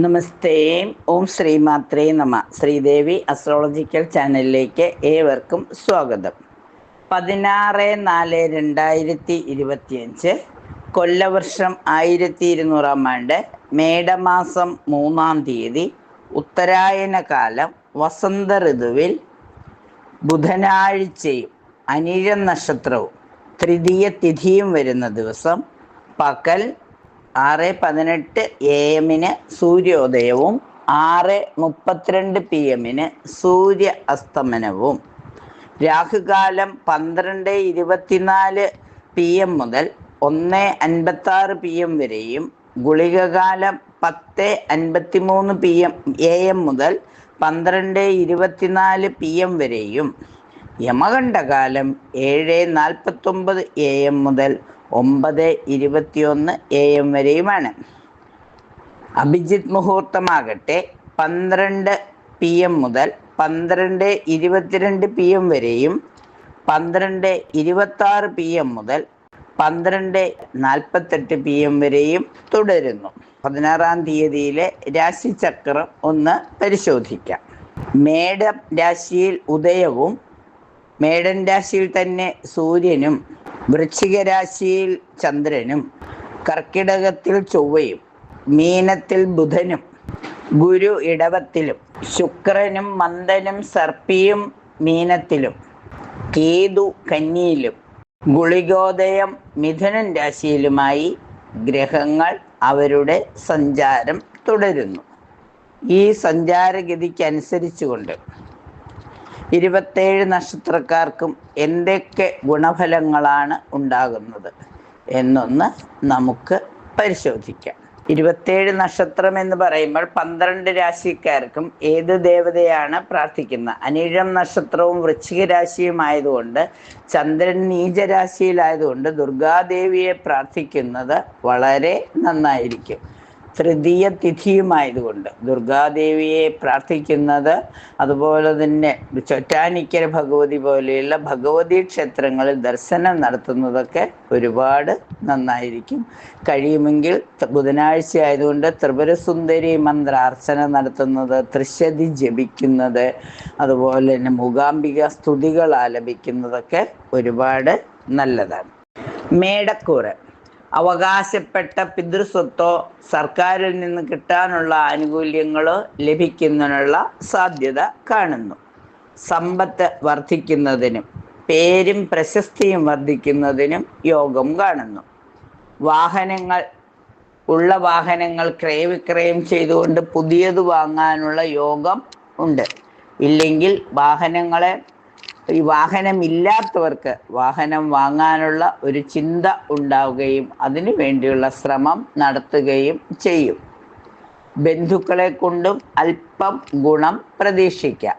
നമസ്തേ. ഓം ശ്രീമാത്രേ നമ. ശ്രീദേവി അസ്ട്രോളജിക്കൽ ചാനലിലേക്ക് ഏവർക്കും സ്വാഗതം. 16/4/2025 കൊല്ലവർഷം 1200 ആണ്ട് മേടമാസം 3-ാം തീയതി ഉത്തരായന കാലം വസന്ത ഋതുവിൽ ബുധനാഴ്ചയും അനിഴം നക്ഷത്രവും തൃതീയ തിഥിയും വരുന്ന ദിവസം പകൽ 6:18 AM സൂര്യോദയവും 6:32 PM Surya അസ്തമനവും. Rahukalam 12:24 PM മുതൽ 1:56 PM വരെയും ഗുളികകാലം 10:53 AM മുതൽ 12:24 PM വരെയും യമകണ്ഠകാലം 7:49 AM മുതൽ 9:21 AM വരെയുമാണ്. അഭിജിത്ത് മുഹൂർത്തമാകട്ടെ 12 PM മുതൽ 12:22 PM വരെയും 12:26 PM മുതൽ 12:48 PM വരെയും തുടരുന്നു. 16-ാം തീയതിയിലെ രാശിചക്രം ഒന്ന് പരിശോധിക്കാം. മേടം രാശിയിൽ ഉദയവും മേടൻ രാശിയിൽ തന്നെ സൂര്യനും വൃശ്ചിക രാശിയിൽ ചന്ദ്രനും കർക്കിടകത്തിൽ ചൊവ്വയും മീനത്തിൽ ബുധനും ഗുരു ഇടവത്തിലും ശുക്രനും മന്ദനും സർപ്പിയും മീനത്തിലും കേതു കന്നിയിലും ഗുളികോദയം മിഥുനൻ രാശിയിലുമായി ഗ്രഹങ്ങൾ അവരുടെ സഞ്ചാരം തുടരുന്നു. ഈ സഞ്ചാരഗതിക്കനുസരിച്ചുകൊണ്ട് 27 നക്ഷത്രക്കാർക്കും എന്തൊക്കെ ഗുണഫലങ്ങളാണ് ഉണ്ടാകുന്നത് എന്നൊന്ന് നമുക്ക് പരിശോധിക്കാം. 27 നക്ഷത്രം എന്ന് പറയുമ്പോൾ 12 രാശിക്കാർക്കും ഏത് ദേവതയാണ് പ്രാർത്ഥിക്കുന്നത്? അനിഴം നക്ഷത്രവും വൃശ്ചിക രാശിയും ആയതുകൊണ്ട്, ചന്ദ്രൻ നീചരാശിയിലായതുകൊണ്ട് ദുർഗാദേവിയെ പ്രാർത്ഥിക്കുന്നത് വളരെ നന്നായിരിക്കും. തൃതീയ തിഥിയുമായതുകൊണ്ട് ദുർഗാദേവിയെ പ്രാർത്ഥിക്കുന്നത്, അതുപോലെ തന്നെ ചൊറ്റാനിക്കര ഭഗവതി പോലെയുള്ള ഭഗവതി ക്ഷേത്രങ്ങളിൽ ദർശനം നടത്തുന്നതൊക്കെ ഒരുപാട് നന്നായിരിക്കും. കഴിയുമെങ്കിൽ ബുധനാഴ്ച ആയതുകൊണ്ട് ത്രിപുരസുന്ദരി മന്ത്രാർച്ചന നടത്തുന്നത്, ത്രിശതി ജപിക്കുന്നത്, അതുപോലെ തന്നെ മൂകാംബിക സ്തുതികൾ ആലപിക്കുന്നതൊക്കെ ഒരുപാട് നല്ലതാണ്. മേടക്കൂറ് അവകാശപ്പെട്ട പിതൃസ്വത്തോ സർക്കാരിൽ നിന്ന് കിട്ടാനുള്ള ആനുകൂല്യങ്ങളോ ലഭിക്കുന്നതിനുള്ള സാധ്യത കാണുന്നു. സമ്പത്ത് വർദ്ധിക്കുന്നതിനും പേരും പ്രശസ്തിയും വർദ്ധിക്കുന്നതിനും യോഗം കാണുന്നു. വാഹനങ്ങൾ ക്രയവിക്രയം ചെയ്തുകൊണ്ട് പുതിയത് വാങ്ങാനുള്ള യോഗം ഉണ്ട്. ഇല്ലെങ്കിൽ വാഹനമില്ലാത്തവർക്ക് വാഹനം വാങ്ങാനുള്ള ഒരു ചിന്ത ഉണ്ടാവുകയും അതിനു വേണ്ടിയുള്ള ശ്രമം നടത്തുകയും ചെയ്യും. ബന്ധുക്കളെ കൊണ്ടും അല്പം ഗുണം പ്രതീക്ഷിക്കാം.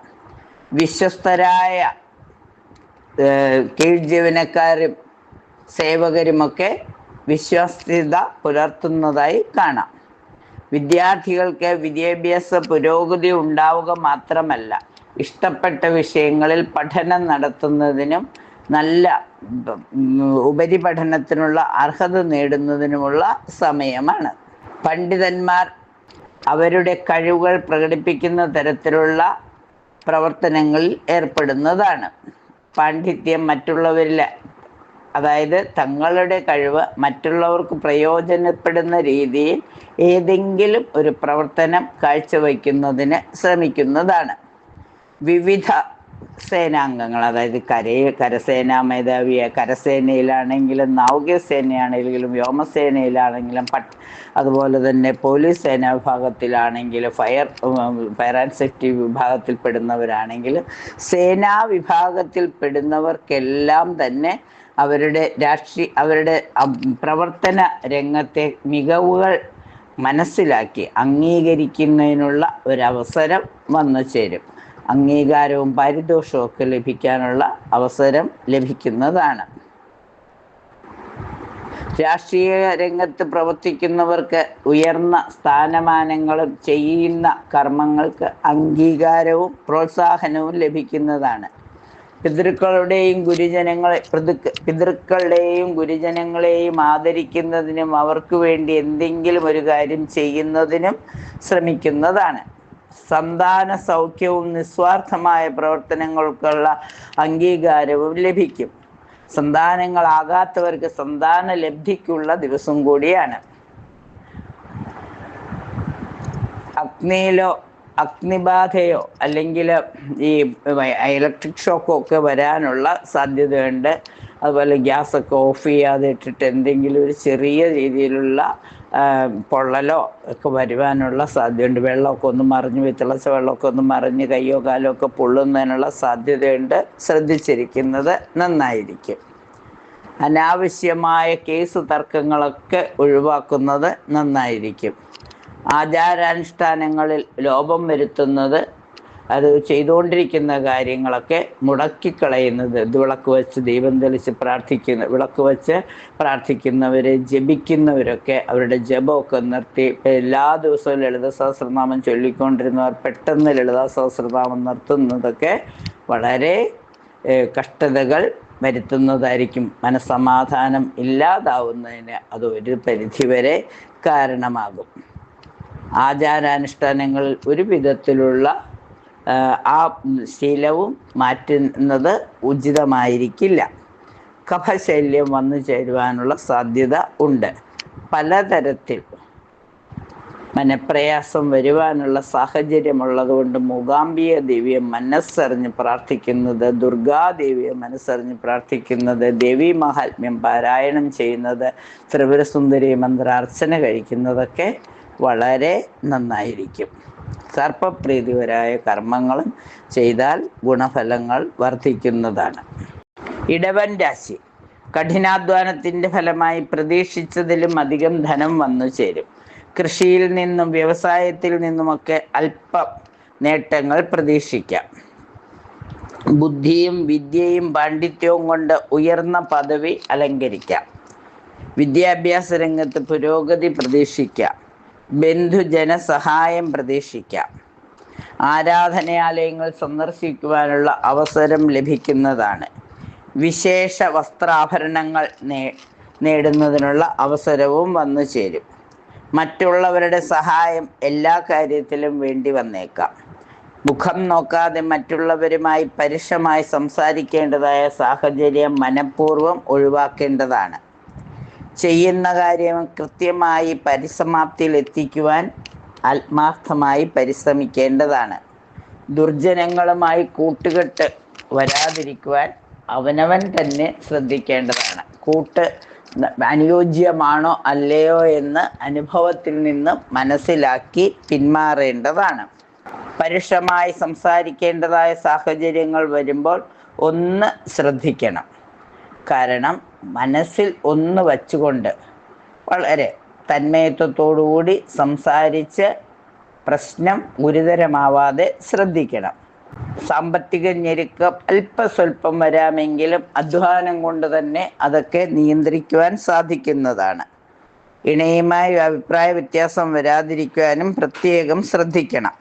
വിശ്വസ്തരായ കീഴ്ജീവനക്കാരും സേവകരുമൊക്കെ വിശ്വസ്തത പുലർത്തുന്നതായി കാണാം. വിദ്യാർത്ഥികൾക്ക് വിദ്യാഭ്യാസ പുരോഗതി ഉണ്ടാവുക മാത്രമല്ല, ഇഷ്ടപ്പെട്ട വിഷയങ്ങളിൽ പഠനം നടത്തുന്നതിനും നല്ല ഉപരിപഠനത്തിനുള്ള അർഹത നേടുന്നതിനുമുള്ള സമയമാണ്. പണ്ഡിതന്മാർ അവരുടെ കഴിവുകൾ പ്രകടിപ്പിക്കുന്ന തരത്തിലുള്ള പ്രവർത്തനങ്ങളിൽ ഏർപ്പെടുന്നതാണ്. പാണ്ഡിത്യം മറ്റുള്ളവരിൽ, അതായത് തങ്ങളുടെ കഴിവ് മറ്റുള്ളവർക്ക് പ്രയോജനപ്പെടുന്ന രീതിയിൽ ഏതെങ്കിലും ഒരു പ്രവർത്തനം കാഴ്ചവെക്കുന്നതിന് ശ്രമിക്കുന്നതാണ്. വിവിധ സേനാംഗങ്ങൾ, അതായത് കരസേനാ മേധാവിയെ, കരസേനയിലാണെങ്കിലും നാവികസേനയാണെങ്കിലും വ്യോമസേനയിലാണെങ്കിലും അതുപോലെ തന്നെ പോലീസ് സേനാ വിഭാഗത്തിലാണെങ്കിലും ഫയർ ആൻഡ് സേഫ്റ്റി വിഭാഗത്തിൽപ്പെടുന്നവരാണെങ്കിലും സേനാ വിഭാഗത്തിൽപ്പെടുന്നവർക്കെല്ലാം തന്നെ അവരുടെ പ്രവർത്തന രംഗത്തെ മികവുകൾ മനസ്സിലാക്കി അംഗീകരിക്കുന്നതിനുള്ള ഒരവസരം വന്നു ചേരും. അംഗീകാരവും പാരിതോഷവും ഒക്കെ ലഭിക്കാനുള്ള അവസരം ലഭിക്കുന്നതാണ്. രാഷ്ട്രീയ രംഗത്ത് പ്രവർത്തിക്കുന്നവർക്ക് ഉയർന്ന സ്ഥാനമാനങ്ങളും ചെയ്യുന്ന കർമ്മങ്ങൾക്ക് അംഗീകാരവും പ്രോത്സാഹനവും ലഭിക്കുന്നതാണ്. പിതൃക്കളുടെയും ഗുരുജനങ്ങളെയും ആദരിക്കുന്നതിനും അവർക്ക് വേണ്ടി എന്തെങ്കിലും ഒരു കാര്യം ചെയ്യുന്നതിനും ശ്രമിക്കുന്നതാണ്. സന്താന സൗഖ്യവും നിസ്വാർത്ഥമായ പ്രവർത്തനങ്ങൾക്കുള്ള അംഗീകാരവും ലഭിക്കും. സന്താനങ്ങളാകാത്തവർക്ക് സന്താന ലബ്ധിക്കുള്ള ദിവസം കൂടിയാണ്. അഗ്നിബാധയോ അല്ലെങ്കിൽ ഈ ഇലക്ട്രിക് ഷോക്കോ ഒക്കെ വരാനുള്ള സാധ്യതയുണ്ട്. അതുപോലെ ഗ്യാസൊക്കെ ഓഫ് ചെയ്യാതെ ഇട്ടിട്ട് എന്തെങ്കിലും ഒരു ചെറിയ രീതിയിലുള്ള പൊള്ളലോ ഒക്കെ വരുവാനുള്ള സാധ്യതയുണ്ട്. വെള്ളമൊക്കെ ഒന്ന് മറിഞ്ഞ് തിളച്ച വെള്ളമൊക്കെ ഒന്ന് മറിഞ്ഞ് കയ്യോ കാലോ ഒക്കെ പൊള്ളുന്നതിനുള്ള സാധ്യതയുണ്ട്. ശ്രദ്ധിച്ചിരിക്കുന്നത് നന്നായിരിക്കും. അനാവശ്യമായ കേസ് തർക്കങ്ങളൊക്കെ ഒഴിവാക്കുന്നത് നന്നായിരിക്കും. ആചാരാനുഷ്ഠാനങ്ങളിൽ ലോപം വരുത്തുന്നത്, അത് ചെയ്തുകൊണ്ടിരിക്കുന്ന കാര്യങ്ങളൊക്കെ മുടക്കിക്കളയുന്നത്, വിളക്ക് വെച്ച് ദീപം തെളിച്ച് വിളക്ക് വെച്ച് പ്രാർത്ഥിക്കുന്നവർ, ജപിക്കുന്നവരൊക്കെ അവരുടെ ജപമൊക്കെ നിർത്തി, എല്ലാ ദിവസവും ലളിത സഹസ്രനാമം ചൊല്ലിക്കൊണ്ടിരുന്നവർ പെട്ടെന്ന് ലളിത സഹസ്രനാമം നിർത്തുന്നതൊക്കെ വളരെ കഷ്ടതകൾ വരുത്തുന്നതായിരിക്കും. മനസ്സമാധാനം ഇല്ലാതാവുന്നതിന് അത് ഒരു പരിധിവരെ കാരണമാകും. ആചാരാനുഷ്ഠാനങ്ങളിൽ ഒരു വിധത്തിലുള്ള ആ ശീലവും മാറ്റുന്നത് ഉചിതമായിരിക്കില്ല. കഫശല്യം വന്നു ചേരുവാനുള്ള സാധ്യത ഉണ്ട്. പലതരത്തിൽ മനപ്രയാസം വരുവാനുള്ള സാഹചര്യമുള്ളതുകൊണ്ട് മൂകാംബിക ദേവിയെ മനസ്സറിഞ്ഞ് പ്രാർത്ഥിക്കുന്നത്, ദുർഗാദേവിയെ മനസ്സറിഞ്ഞ് പ്രാർത്ഥിക്കുന്നത്, ദേവീ മഹാത്മ്യം പാരായണം ചെയ്യുന്നത്, ത്രിപുരസുന്ദരി മന്ത്രാർച്ചന കഴിക്കുന്നതൊക്കെ വളരെ നന്നായിരിക്കും. സർപ്പപ്രീതിപരായ കർമ്മങ്ങളും ചെയ്താൽ ഗുണഫലങ്ങൾ വർദ്ധിക്കുന്നതാണ്. ഇടവൻ രാശി. കഠിനാധ്വാനത്തിൻ്റെ ഫലമായി പ്രതീക്ഷിച്ചതിലും അധികം ധനം വന്നു ചേരും. കൃഷിയിൽ നിന്നും വ്യവസായത്തിൽ നിന്നുമൊക്കെ അല്പം നേട്ടങ്ങൾ പ്രതീക്ഷിക്കാം. ബുദ്ധിയും വിദ്യയും പാണ്ഡിത്യവും കൊണ്ട് ഉയർന്ന പദവി അലങ്കരിക്കാം. വിദ്യാഭ്യാസ രംഗത്ത് പുരോഗതി പ്രതീക്ഷിക്കാം. ബന്ധുജന സഹായം പ്രതീക്ഷിക്കാം. ആരാധനാലയങ്ങൾ സന്ദർശിക്കുവാനുള്ള അവസരം ലഭിക്കുന്നതാണ്. വിശേഷ വസ്ത്രാഭരണങ്ങൾ നേടുന്നതിനുള്ള അവസരവും വന്നു ചേരും. മറ്റുള്ളവരുടെ സഹായം എല്ലാ കാര്യത്തിലും വേണ്ടി വന്നേക്കാം. മുഖം നോക്കാതെ മറ്റുള്ളവരുമായി പരുഷമായി സംസാരിക്കേണ്ടതായ സാഹചര്യം മനഃപൂർവ്വം ഒഴിവാക്കേണ്ടതാണ്. ചെയ്യുന്ന കാര്യം കൃത്യമായി പരിസമാപ്തിയിൽ എത്തിക്കുവാൻ ആത്മാർത്ഥമായി പരിശ്രമിക്കേണ്ടതാണ്. ദുർജനങ്ങളുമായി കൂട്ടുകെട്ട് വരാതിരിക്കുവാൻ അവനവൻ തന്നെ ശ്രദ്ധിക്കേണ്ടതാണ്. കൂട്ട് അനുയോജ്യമാണോ അല്ലയോ എന്ന് അനുഭവത്തിൽ നിന്ന് മനസ്സിലാക്കി പിന്മാറേണ്ടതാണ്. പരുഷമായി സംസാരിക്കേണ്ടതായ സാഹചര്യങ്ങൾ വരുമ്പോൾ ഒന്ന് ശ്രദ്ധിക്കണം. കാരണം മനസ്സിൽ ഒന്ന് വച്ചുകൊണ്ട് വളരെ തന്മയത്വത്തോടുകൂടി സംസാരിച്ച് പ്രശ്നം ഗുരുതരമാവാതെ ശ്രദ്ധിക്കണം. സാമ്പത്തിക ഞെരുക്കം അല്പസ്വല്പം വരാമെങ്കിലും അധ്വാനം കൊണ്ട് തന്നെ അതൊക്കെ നിയന്ത്രിക്കുവാൻ സാധിക്കുന്നതാണ്. ഇണയുമായി അഭിപ്രായ വ്യത്യാസം വരാതിരിക്കുവാനും പ്രത്യേകം ശ്രദ്ധിക്കണം.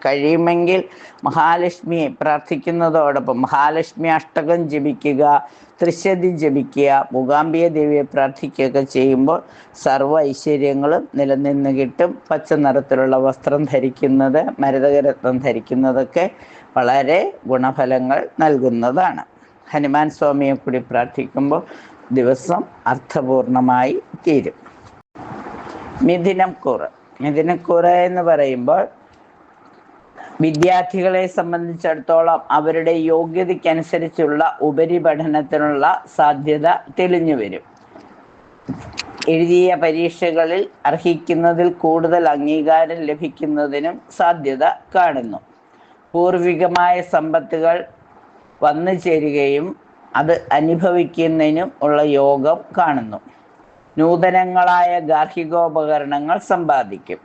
കഴിയുമെങ്കിൽ മഹാലക്ഷ്മിയെ പ്രാർത്ഥിക്കുന്നതോടൊപ്പം മഹാലക്ഷ്മി അഷ്ടകം ജപിക്കുക, ത്രിശതി ജപിക്കുക, മൂകാംബിക ദേവിയെ പ്രാർത്ഥിക്കുകയൊക്കെ ചെയ്യുമ്പോൾ സർവ്വ ഐശ്വര്യങ്ങളും നിലനിന്ന് കിട്ടും. പച്ച നിറത്തിലുള്ള വസ്ത്രം ധരിക്കുന്നത്, മരതകരത്നം ധരിക്കുന്നതൊക്കെ വളരെ ഗുണഫലങ്ങൾ നൽകുന്നതാണ്. ഹനുമാൻ സ്വാമിയെ കൂടി പ്രാർത്ഥിക്കുമ്പോൾ ദിവസം അർത്ഥപൂർണമായി തീരും. മിഥുനക്കൂറ് എന്ന് പറയുമ്പോൾ വിദ്യാർത്ഥികളെ സംബന്ധിച്ചിടത്തോളം അവരുടെ യോഗ്യതയ്ക്കനുസരിച്ചുള്ള ഉപരിപഠനത്തിനുള്ള സാധ്യത തെളിഞ്ഞു വരും. എഴുതിയ പരീക്ഷകളിൽ അർഹിക്കുന്നതിൽ കൂടുതൽ അംഗീകാരം ലഭിക്കുന്നതിനും സാധ്യത കാണുന്നു. പൂർവികമായ സമ്പത്തുകൾ വന്നു ചേരുകയും അത് അനുഭവിക്കുന്നതിനും ഉള്ള യോഗം കാണുന്നു. നൂതനങ്ങളായ ഗാർഹികോപകരണങ്ങൾ സമ്പാദിക്കും.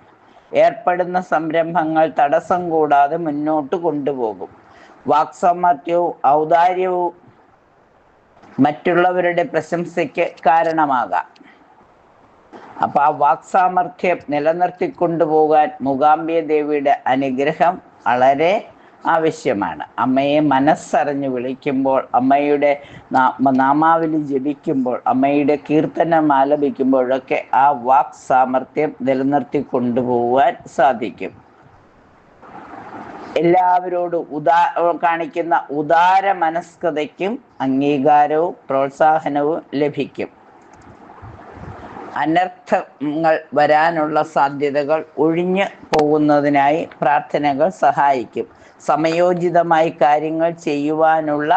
ഏർപ്പെടുന്ന സംരംഭങ്ങൾ തടസ്സം കൂടാതെ മുന്നോട്ട് കൊണ്ടുപോകും. വാക്സാമർത്ഥ്യവും ഔദാര്യവും മറ്റുള്ളവരുടെ പ്രശംസയ്ക്ക് കാരണമാകാം. അപ്പൊ ആ വാക്സാമർത്ഥ്യം നിലനിർത്തിക്കൊണ്ടുപോകാൻ മൂകാംബിക ദേവിയുടെ അനുഗ്രഹം വളരെ ആവശ്യമാണ്. അമ്മയെ മനസ്സറിഞ്ഞ് വിളിക്കുമ്പോൾ, അമ്മയുടെ നാമാവലി ജപിക്കുമ്പോൾ, അമ്മയുടെ കീർത്തനം ആലപിക്കുമ്പോഴൊക്കെ ആ വാക് സാമർഥ്യം നിലനിർത്തി കൊണ്ടുപോകാൻ സാധിക്കും. എല്ലാവരോടും കാണിക്കുന്ന ഉദാര മനസ്കതയ്ക്കും അംഗീകാരവും പ്രോത്സാഹനവും ലഭിക്കും. അനർത്ഥങ്ങൾ വരാനുള്ള സാധ്യതകൾ ഒഴിഞ്ഞു പോകുന്നതിനായി പ്രാർത്ഥനകൾ സഹായിക്കും. സമയോചിതമായി കാര്യങ്ങൾ ചെയ്യുവാനുള്ള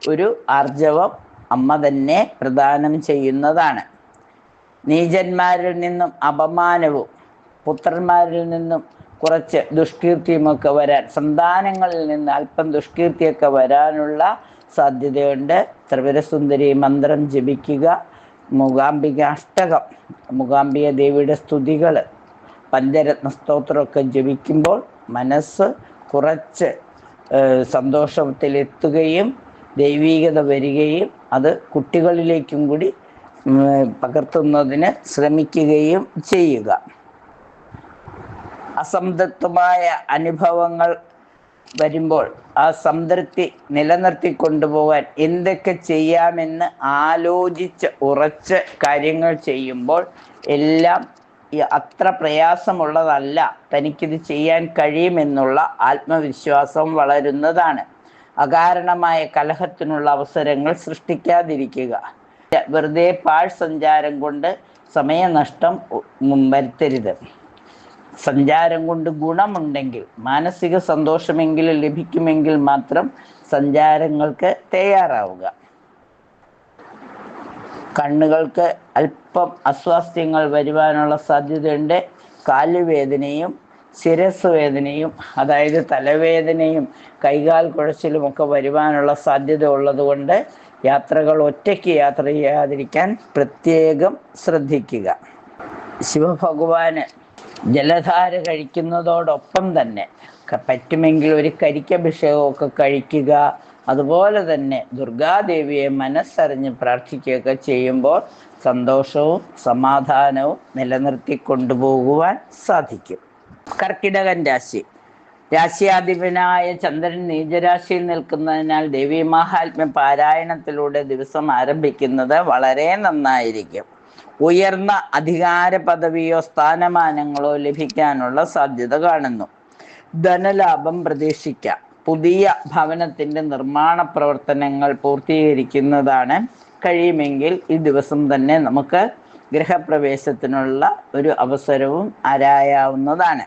ഒരു ആർജവം അമ്മ തന്നെ പ്രദാനം ചെയ്യുന്നതാണ്. നീചന്മാരിൽ നിന്നും അപമാനവും പുത്രന്മാരിൽ നിന്നും കുറച്ച് ദുഷ്കീർത്തിയുമൊക്കെ വരാൻ, സന്താനങ്ങളിൽ നിന്ന് അല്പം ദുഷ്കീർത്തിയൊക്കെ വരാനുള്ള സാധ്യതയുണ്ട്. ത്രിപുരസുന്ദരി മന്ത്രം ജപിക്കുക, മൂകാംബിക അഷ്ടകം, മൂകാംബിക ദേവിയുടെ സ്തുതികൾ, പഞ്ചരത്ന സ്തോത്രമൊക്കെ ജപിക്കുമ്പോൾ മനസ്സ് കുറച്ച് സന്തോഷത്തിലെത്തുകയും ദൈവീകത വരികയും അത് കുട്ടികളിലേക്കും കൂടി പകർത്തുന്നതിന് ശ്രമിക്കുകയും ചെയ്യുക. അസംതൃപ്തമായ അനുഭവങ്ങൾ വരുമ്പോൾ ആ സംതൃപ്തി നിലനിർത്തി കൊണ്ടുപോകാൻ എന്തൊക്കെ ചെയ്യാമെന്ന് ആലോചിച്ച് ഉറച്ച് കാര്യങ്ങൾ ചെയ്യുമ്പോൾ എല്ലാം അത്ര പ്രയാസമുള്ളതല്ല, തനിക്കിത് ചെയ്യാൻ കഴിയുമെന്നുള്ള ആത്മവിശ്വാസം വളരുന്നതാണ്. അകാരണമായ കലഹത്തിനുള്ള അവസരങ്ങൾ സൃഷ്ടിക്കാതിരിക്കുക. വെറുതെ പാഴ് സഞ്ചാരം കൊണ്ട് സമയനഷ്ടം വരുത്തരുത്. സഞ്ചാരം കൊണ്ട് ഗുണമുണ്ടെങ്കിൽ, മാനസിക സന്തോഷമെങ്കിലും ലഭിക്കുമെങ്കിൽ മാത്രം സഞ്ചാരങ്ങൾക്ക് തയ്യാറാവുക. കണ്ണുകൾക്ക് അല്പം അസ്വാസ്ഥ്യങ്ങൾ വരുവാനുള്ള സാധ്യതയുണ്ട്. കാലുവേദനയും ശിരസ് വേദനയും, അതായത് തലവേദനയും കൈകാൽ കുഴച്ചിലുമൊക്കെ വരുവാനുള്ള സാധ്യത ഉള്ളതുകൊണ്ട് യാത്രകൾ ഒറ്റയ്ക്ക് യാത്ര ചെയ്യാതിരിക്കാൻ പ്രത്യേകം ശ്രദ്ധിക്കുക. ശിവഭഗവാന് ജലധാര കഴിക്കുന്നതോടൊപ്പം തന്നെ പറ്റുമെങ്കിൽ ഒരു കരിക്കഭിഷേകമൊക്കെ കഴിക്കുക. അതുപോലെ തന്നെ ദുർഗാദേവിയെ മനസ്സറിഞ്ഞ് പ്രാർത്ഥിക്കുകയൊക്കെ ചെയ്യുമ്പോൾ സന്തോഷവും സമാധാനവും നിലനിർത്തി കൊണ്ടുപോകുവാൻ സാധിക്കും. കർക്കിടകൻ രാശി. രാശ്യാധിപനായ ചന്ദ്രൻ നീചരാശിയിൽ നിൽക്കുന്നതിനാൽ ദേവീ മാഹാത്മ്യ പാരായണത്തിലൂടെ ദിവസം ആരംഭിക്കുന്നത് വളരെ നന്നായിരിക്കും. ഉയർന്ന അധികാര പദവിയോ സ്ഥാനമാനങ്ങളോ ലഭിക്കാനുള്ള സാധ്യത കാണുന്നു. ധനലാഭം പ്രതീക്ഷിക്കാം. പുതിയ ഭവനത്തിൻ്റെ നിർമ്മാണ പ്രവർത്തനങ്ങൾ പൂർത്തീകരിക്കുന്നതാണ്. കഴിയുമെങ്കിൽ ഈ ദിവസം തന്നെ നമുക്ക് ഗൃഹപ്രവേശത്തിനുള്ള ഒരു അവസരവും ആരായാവുന്നതാണ്.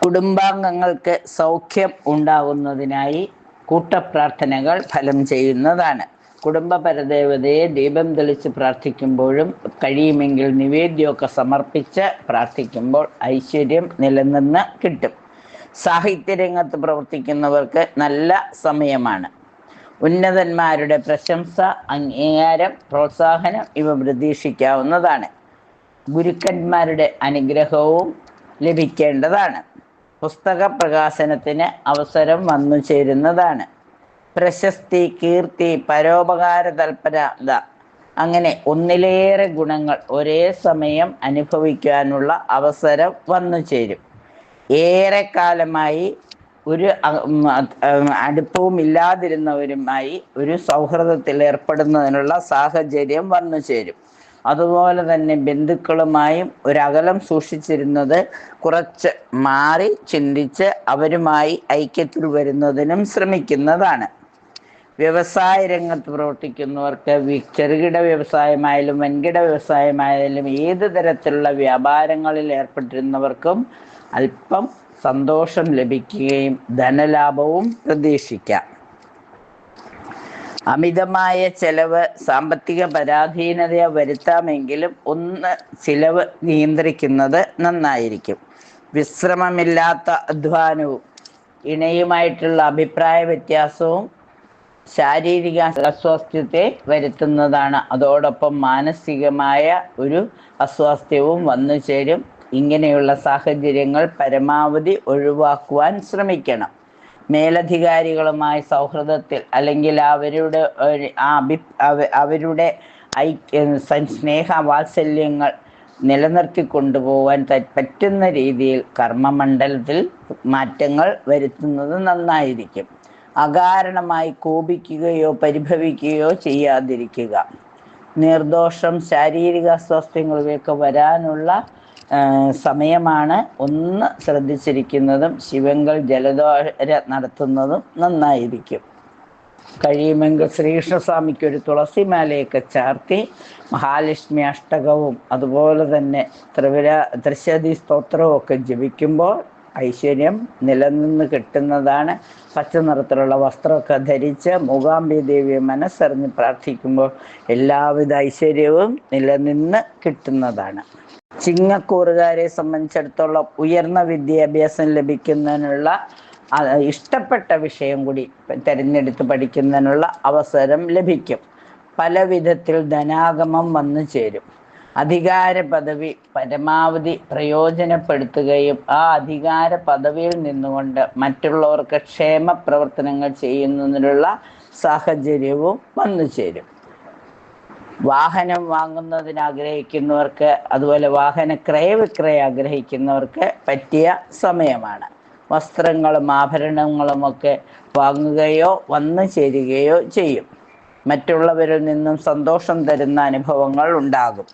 കുടുംബാംഗങ്ങൾക്ക് സൗഖ്യം ഉണ്ടാകുന്നതിനായി കൂട്ടപ്രാർത്ഥനകൾ ഫലം ചെയ്യുന്നതാണ്. കുടുംബ പരദേവതയെ ദീപം തെളിച്ച് പ്രാർത്ഥിക്കുമ്പോഴും കഴിയുമെങ്കിൽ നിവേദ്യമൊക്കെ സമർപ്പിച്ച് പ്രാർത്ഥിക്കുമ്പോൾ ഐശ്വര്യം നിലനിന്ന് കിട്ടും. സാഹിത്യരംഗത്ത് പ്രവർത്തിക്കുന്നവർക്ക് നല്ല സമയമാണ്. ഉന്നതന്മാരുടെ പ്രശംസ, അംഗീകാരം, പ്രോത്സാഹനം ഇവ പ്രതീക്ഷിക്കാവുന്നതാണ്. ഗുരുക്കന്മാരുടെ അനുഗ്രഹവും ലഭിക്കേണ്ടതാണ്. പുസ്തക പ്രകാശനത്തിന് അവസരം വന്നു ചേരുന്നതാണ്. പ്രശസ്തി, കീർത്തി, പരോപകാര തൽപരത, അങ്ങനെ ഒന്നിലേറെ ഗുണങ്ങൾ ഒരേ സമയം അനുഭവിക്കാനുള്ള അവസരം വന്നു ചേരും. ഏറെക്കാലമായി ഒരു അടുപ്പവും ഇല്ലാതിരുന്നവരുമായി ഒരു സൗഹൃദത്തിൽ ഏർപ്പെടുന്നതിനുള്ള സാഹചര്യം വന്നു ചേരും. അതുപോലെ തന്നെ ബന്ധുക്കളുമായും ഒരകലം സൂക്ഷിച്ചിരുന്നത് കുറച്ച് മാറി ചിന്തിച്ച് അവരുമായി ഐക്യത്തിൽ വരുന്നതിനും ശ്രമിക്കുന്നതാണ്. വ്യവസായ രംഗത്ത് പ്രവർത്തിക്കുന്നവർക്ക് ചെറുകിട വ്യവസായമായാലും വൻകിട വ്യവസായമായാലും ഏത് തരത്തിലുള്ള വ്യാപാരങ്ങളിൽ ഏർപ്പെട്ടിരുന്നവർക്കും അല്പം സന്തോഷം ലഭിക്കുകയും ധനലാഭവും പ്രതീക്ഷിക്കാം. അമിതമായ ചെലവ് സാമ്പത്തിക പരാധീനതയെ വരുത്താമെങ്കിലും ഒന്ന് ചിലവ് നിയന്ത്രിക്കുന്നത് നന്നായിരിക്കും. വിശ്രമമില്ലാത്ത അധ്വാനവും ഇണയുമായിട്ടുള്ള അഭിപ്രായ വ്യത്യാസവും ശാരീരിക അസ്വാസ്ഥ്യത്തെ വരുത്തുന്നതാണ്. അതോടൊപ്പം മാനസികമായ ഒരു അസ്വാസ്ഥ്യവും വന്നു ചേരും. ഇങ്ങനെയുള്ള സാഹചര്യങ്ങൾ പരമാവധി ഒഴിവാക്കുവാൻ ശ്രമിക്കണം. മേലധികാരികളുമായി സൗഹൃദത്തിൽ അല്ലെങ്കിൽ അവരുടെ സ്നേഹ വാത്സല്യങ്ങൾ നിലനിർത്തി കൊണ്ടുപോകാൻ പറ്റുന്ന രീതിയിൽ കർമ്മമണ്ഡലത്തിൽ മാറ്റങ്ങൾ വരുത്തുന്നത് നന്നായിരിക്കും. അകാരണമായി കോപിക്കുകയോ പരിഭവിക്കുകയോ ചെയ്യാതിരിക്കുക. നിർദോഷം ശാരീരിക അസ്വാസ്ഥ്യങ്ങൾ ഇവയൊക്കെ വരാനുള്ള സമയമാണ്. ഒന്ന് ശ്രദ്ധിച്ചിരിക്കുന്നതും ശിവങ്കൽ ജലധാര നടത്തുന്നതും നന്നായിരിക്കും. കഴിയുമെങ്കിൽ ശ്രീകൃഷ്ണസ്വാമിക്ക് ഒരു തുളസിമാലയൊക്കെ ചാർത്തി മഹാലക്ഷ്മി അഷ്ടകവും അതുപോലെ തന്നെ ത്രിശതി സ്തോത്രവും ഒക്കെ ജപിക്കുമ്പോൾ ഐശ്വര്യം നിലനിന്ന് കിട്ടുന്നതാണ്. പച്ച നിറത്തിലുള്ള വസ്ത്രമൊക്കെ ധരിച്ച് മൂകാംബി ദേവിയെ മനസ്സറിഞ്ഞ് പ്രാർത്ഥിക്കുമ്പോൾ എല്ലാവിധ ഐശ്വര്യവും നിലനിന്ന് കിട്ടുന്നതാണ്. ചിങ്ങക്കൂറുകാരെ സംബന്ധിച്ചിടത്തോളം ഉയർന്ന വിദ്യാഭ്യാസം ലഭിക്കുന്നതിനുള്ള ഇഷ്ടപ്പെട്ട വിഷയം കൂടി തിരഞ്ഞെടുത്ത് പഠിക്കുന്നതിനുള്ള അവസരം ലഭിക്കും. പല വിധത്തിൽ ധനാഗമം വന്നു ചേരും. അധികാര പദവി പരമാവധി പ്രയോജനപ്പെടുത്തുകയും ആ അധികാര പദവിയിൽ നിന്നുകൊണ്ട് മറ്റുള്ളവർക്ക് ക്ഷേമ പ്രവർത്തനങ്ങൾ ചെയ്യുന്നതിനുള്ള സാഹചര്യവും വന്നു ചേരും. വാഹനം വാങ്ങുന്നതിന് ആഗ്രഹിക്കുന്നവർക്ക്, അതുപോലെ വാഹന ക്രയവിക്രയം ആഗ്രഹിക്കുന്നവർക്ക് പറ്റിയ സമയമാണ്. വസ്ത്രങ്ങളും ആഭരണങ്ങളുമൊക്കെ വാങ്ങുകയോ വന്നു ചേരുകയോ ചെയ്യും. മറ്റുള്ളവരിൽ നിന്നും സന്തോഷം തരുന്ന അനുഭവങ്ങൾ ഉണ്ടാകും.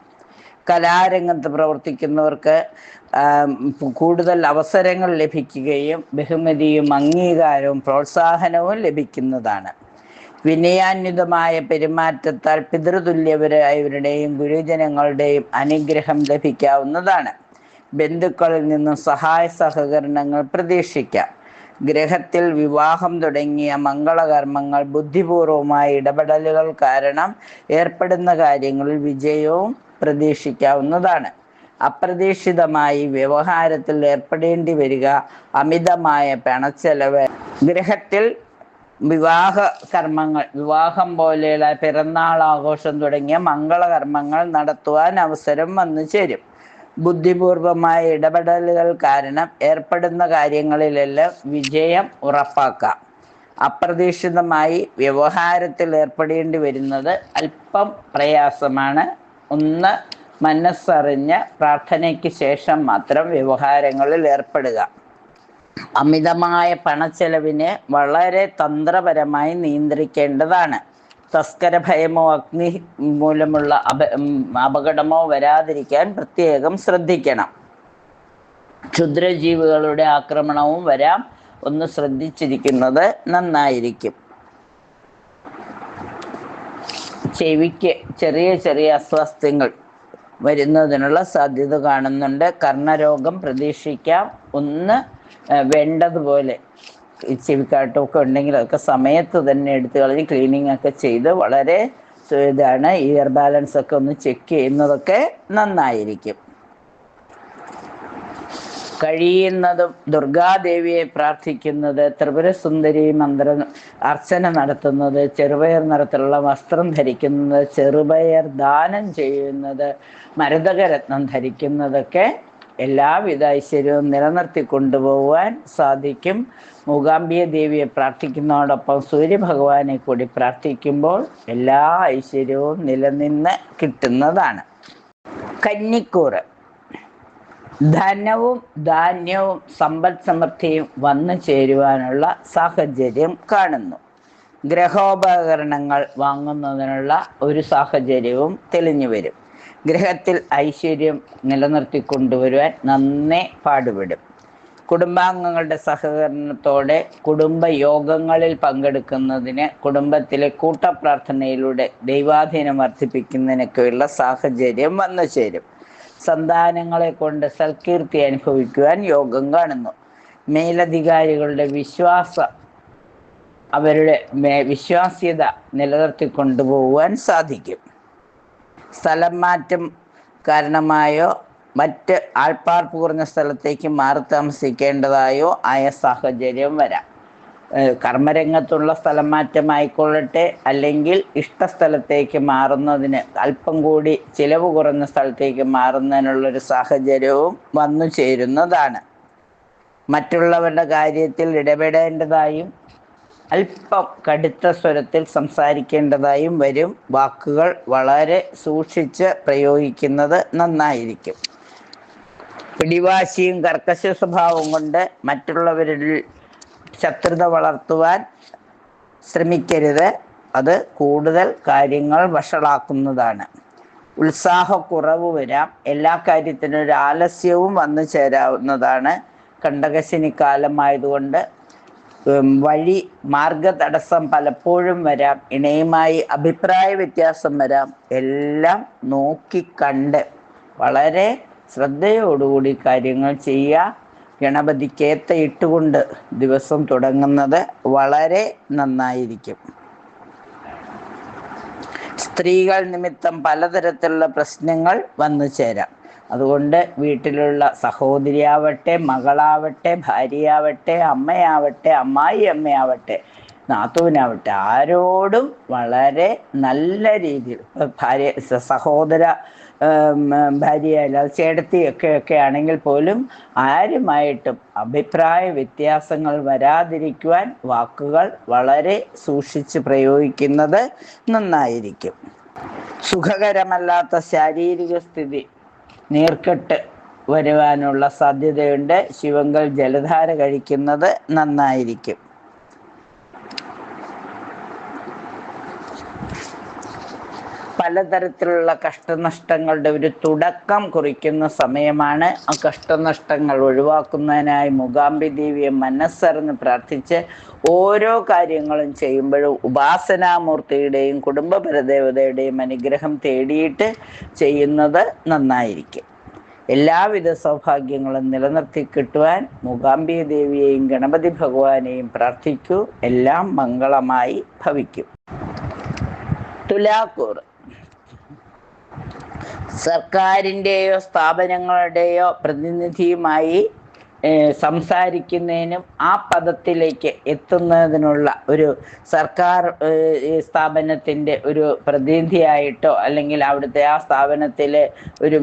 കലാരംഗത്ത് പ്രവർത്തിക്കുന്നവർക്ക് കൂടുതൽ അവസരങ്ങൾ ലഭിക്കുകയും ബഹുമതിയും അംഗീകാരവും പ്രോത്സാഹനവും ലഭിക്കുന്നതാണ്. വിനയാന്വിതമായ പെരുമാറ്റത്താൽ പിതൃതുല്യവരായവരുടെയും ഗുരുജനങ്ങളുടെയും അനുഗ്രഹം ലഭിക്കാവുന്നതാണ്. ബന്ധുക്കളിൽ നിന്നും സഹായ സഹകരണങ്ങൾ പ്രതീക്ഷിക്കാം. ഗ്രഹത്തിൽ വിവാഹം തുടങ്ങിയ മംഗളകർമ്മങ്ങൾ ബുദ്ധിപൂർവമായ ഇടപെടലുകൾ കാരണം ഏർപ്പെടുന്ന കാര്യങ്ങളിൽ വിജയവും പ്രതീക്ഷിക്കാവുന്നതാണ്. അപ്രതീക്ഷിതമായി വ്യവഹാരത്തിൽ ഏർപ്പെടേണ്ടി വരിക, അമിതമായ പണച്ചെലവ്, ഗ്രഹത്തിൽ വിവാഹ കർമ്മങ്ങൾ, വിവാഹം പോലെയുള്ള പിറന്നാൾ ആഘോഷം തുടങ്ങിയ മംഗളകർമ്മങ്ങൾ നടത്തുവാൻ അവസരം വന്നു ചേരും. ബുദ്ധിപൂർവമായ ഇടപെടലുകൾ കാരണം ഏർപ്പെടുന്ന കാര്യങ്ങളിലെല്ലാം വിജയം ഉറപ്പാക്കാം. അപ്രതീക്ഷിതമായി വ്യവഹാരത്തിൽ ഏർപ്പെടേണ്ടി വരുന്നത് അല്പം പ്രയാസമാണ്. ഒന്ന് മനസ്സറിഞ്ഞ് പ്രാർത്ഥനയ്ക്ക് ശേഷം മാത്രം വ്യവഹാരങ്ങളിൽ ഏർപ്പെടുക. അമിതമായ പണച്ചെലവിനെ വളരെ തന്ത്രപരമായി നിയന്ത്രിക്കേണ്ടതാണ്. തസ്കര ഭയമോ അഗ്നി മൂലമുള്ള അപകടമോ വരാതിരിക്കാൻ പ്രത്യേകം ശ്രദ്ധിക്കണം. ക്ഷുദ്രജീവികളുടെ ആക്രമണവും വരാം. ഒന്ന് ശ്രദ്ധിച്ചിരിക്കുന്നത് നന്നായിരിക്കും. ചെവിക്ക് ചെറിയ ചെറിയ അസ്വാസ്ഥ്യങ്ങൾ വരുന്നതിനുള്ള സാധ്യത കാണുന്നുണ്ട്. കർണരോഗം പ്രതീക്ഷിക്കാം. ഒന്ന് വേണ്ടതുപോലെ ചെവിക്കാട്ടമൊക്കെ ഉണ്ടെങ്കിൽ അതൊക്കെ സമയത്ത് തന്നെ എടുത്തു കളഞ്ഞ് ക്ലീനിങ് ഒക്കെ ചെയ്ത് വളരെ ഇതാണ് ഇയർ ബാലൻസ് ഒക്കെ ഒന്ന് ചെക്ക് ചെയ്യുന്നതൊക്കെ നന്നായിരിക്കും. കഴിയുന്നതും ദുർഗാദേവിയെ പ്രാർത്ഥിക്കുന്നത്, ത്രിപുരസുന്ദരി അർച്ചന നടത്തുന്നത്, ചെറുപയർ നിറത്തിലുള്ള വസ്ത്രം ധരിക്കുന്നത്, ചെറുപയർ ദാനം ചെയ്യുന്നത്, മരതകരത്നം ധരിക്കുന്നതൊക്കെ എല്ലാവിധ ഐശ്വര്യവും നിലനിർത്തി കൊണ്ടുപോകാൻ സാധിക്കും. മൂകാംബിക ദേവിയെ പ്രാർത്ഥിക്കുന്നതോടൊപ്പം സൂര്യഭഗവാനെ കൂടി പ്രാർത്ഥിക്കുമ്പോൾ എല്ലാ ഐശ്വര്യവും നിലനിന്ന് കിട്ടുന്നതാണ്. കന്നിക്കൂറ്, ധനവും ധാന്യവും സമ്പദ് സമൃദ്ധിയും വന്നു ചേരുവാനുള്ള സാഹചര്യം കാണുന്നു. ഗ്രഹോപകരണങ്ങൾ വാങ്ങുന്നതിനുള്ള ഒരു സാഹചര്യവും തെളിഞ്ഞു വരും. ഗ്രഹത്തിൽ ഐശ്വര്യം നിലനിർത്തിക്കൊണ്ടുവരുവാൻ നന്നേ പാടുപെടും. കുടുംബാംഗങ്ങളുടെ സഹകരണത്തോടെ കുടുംബയോഗങ്ങളിൽ പങ്കെടുക്കുന്നതിന്, കുടുംബത്തിലെ കൂട്ടപ്രാർത്ഥനയിലൂടെ ദൈവാധീനം വർദ്ധിപ്പിക്കുന്നതിനൊക്കെയുള്ള സാഹചര്യം വന്നു ചേരും. സന്താനങ്ങളെ കൊണ്ട് സൽകീർത്തി അനുഭവിക്കുവാൻ യോഗം കാണുന്നു. മേലധികാരികളുടെ അവരുടെ വിശ്വാസ്യത നിലനിർത്തി കൊണ്ടുപോകുവാൻ സാധിക്കും. സ്ഥലം മാറ്റം കാരണമായോ മറ്റ് ആൾപ്പാർപ്പ് കുറഞ്ഞ സ്ഥലത്തേക്ക് മാറി താമസിക്കേണ്ടതായോ ആയ സാഹചര്യം വരാം. കർമ്മരംഗത്തുള്ള സ്ഥലം മാറ്റമായിക്കൊള്ളട്ടെ, അല്ലെങ്കിൽ ഇഷ്ടസ്ഥലത്തേക്ക് മാറുന്നതിന് അല്പം കൂടി ചിലവ് കുറഞ്ഞ സ്ഥലത്തേക്ക് മാറുന്നതിനുള്ളൊരു സാഹചര്യവും വന്നു ചേരുന്നതാണ്. മറ്റുള്ളവരുടെ കാര്യത്തിൽ ഇടപെടേണ്ടതായും അല്പം കടുത്ത സ്വരത്തിൽ സംസാരിക്കേണ്ടതായും വരും. വാക്കുകൾ വളരെ സൂക്ഷിച്ച് പ്രയോഗിക്കുന്നത് നന്നായിരിക്കും. പിടിവാശിയും കർക്കശ സ്വഭാവം കൊണ്ട് മറ്റുള്ളവരിൽ ശത്രുത വളർത്തുവാൻ ശ്രമിക്കരുത്. അത് കൂടുതൽ കാര്യങ്ങൾ വഷളാക്കുന്നതാണ്. ഉത്സാഹക്കുറവ് വരാം. എല്ലാ കാര്യത്തിനും ഒരു ആലസ്യവും വന്നു ചേരാവുന്നതാണ്. കണ്ടകശനിക്കാലമായതുകൊണ്ട് വഴി മാർഗ തടസ്സം പലപ്പോഴും വരാം. ഇണയുമായി അഭിപ്രായ വ്യത്യാസം വരാം. എല്ലാം നോക്കിക്കണ്ട് വളരെ ശ്രദ്ധയോടുകൂടി കാര്യങ്ങൾ ചെയ്യുക. ഗണപതിക്ക് ഏത്തയിട്ടുകൊണ്ട് ദിവസം തുടങ്ങുന്നത് വളരെ നന്നായിരിക്കും. സ്ത്രീകൾ നിമിത്തം പലതരത്തിലുള്ള പ്രശ്നങ്ങൾ വന്നു ചേരാം. അതുകൊണ്ട് വീട്ടിലുള്ള സഹോദരിയാവട്ടെ, മകളാവട്ടെ, ഭാര്യയാവട്ടെ, അമ്മയാവട്ടെ, അമ്മായി അമ്മയാവട്ടെ, നാത്തൂനാവട്ടെ, ആരോടും വളരെ നല്ല രീതിയിൽ സഹോദര ഭാര്യയല്ല ചേട്ടത്തിയൊക്കെ ആണെങ്കിൽ പോലും ആരുമായിട്ടും അഭിപ്രായ വ്യത്യാസങ്ങൾ വരാതിരിക്കുവാൻ വാക്കുകൾ വളരെ സൂക്ഷിച്ച് പ്രയോഗിക്കുന്നത് നന്നായിരിക്കും. സുഖകരമല്ലാത്ത ശാരീരിക സ്ഥിതി, നീർക്കെട്ട് വരുവാനുള്ള സാധ്യതയുണ്ട്. ശിവങ്കൽ ജലധാര കഴിക്കുന്നത് നന്നായിരിക്കും. പലതരത്തിലുള്ള കഷ്ടനഷ്ടങ്ങളുടെ ഒരു തുടക്കം കുറിക്കുന്ന സമയമാണ്. ആ കഷ്ടനഷ്ടങ്ങൾ ഒഴിവാക്കുന്നതിനായി മൂകാംബി ദേവിയെ മനസ്സറിഞ്ഞ് പ്രാർത്ഥിച്ച് ഓരോ കാര്യങ്ങളും ചെയ്യുമ്പോഴും ഉപാസനാമൂർത്തിയുടെയും കുടുംബ പരദേവതയുടെയും അനുഗ്രഹം തേടിയിട്ട് ചെയ്യുന്നത് നന്നായിരിക്കും. എല്ലാവിധ സൗഭാഗ്യങ്ങളും നിലനിർത്തി കിട്ടുവാൻ മൂകാംബി ദേവിയെയും ഗണപതി ഭഗവാനെയും പ്രാർത്ഥിക്കൂ. എല്ലാം മംഗളമായി ഭവിക്കും. തുലാക്കൂർ സർക്കാരിൻ്റെയോ സ്ഥാപനങ്ങളുടെയോ പ്രതിനിധിയുമായി സംസാരിക്കുന്നതിനും ആ പദത്തിലേക്ക് എത്തുന്നതിനുള്ള ഒരു സർക്കാർ സ്ഥാപനത്തിൻ്റെ ഒരു പ്രതിനിധിയായിട്ടോ അല്ലെങ്കിൽ അവിടുത്തെ ആ സ്ഥാപനത്തിലെ ഒരു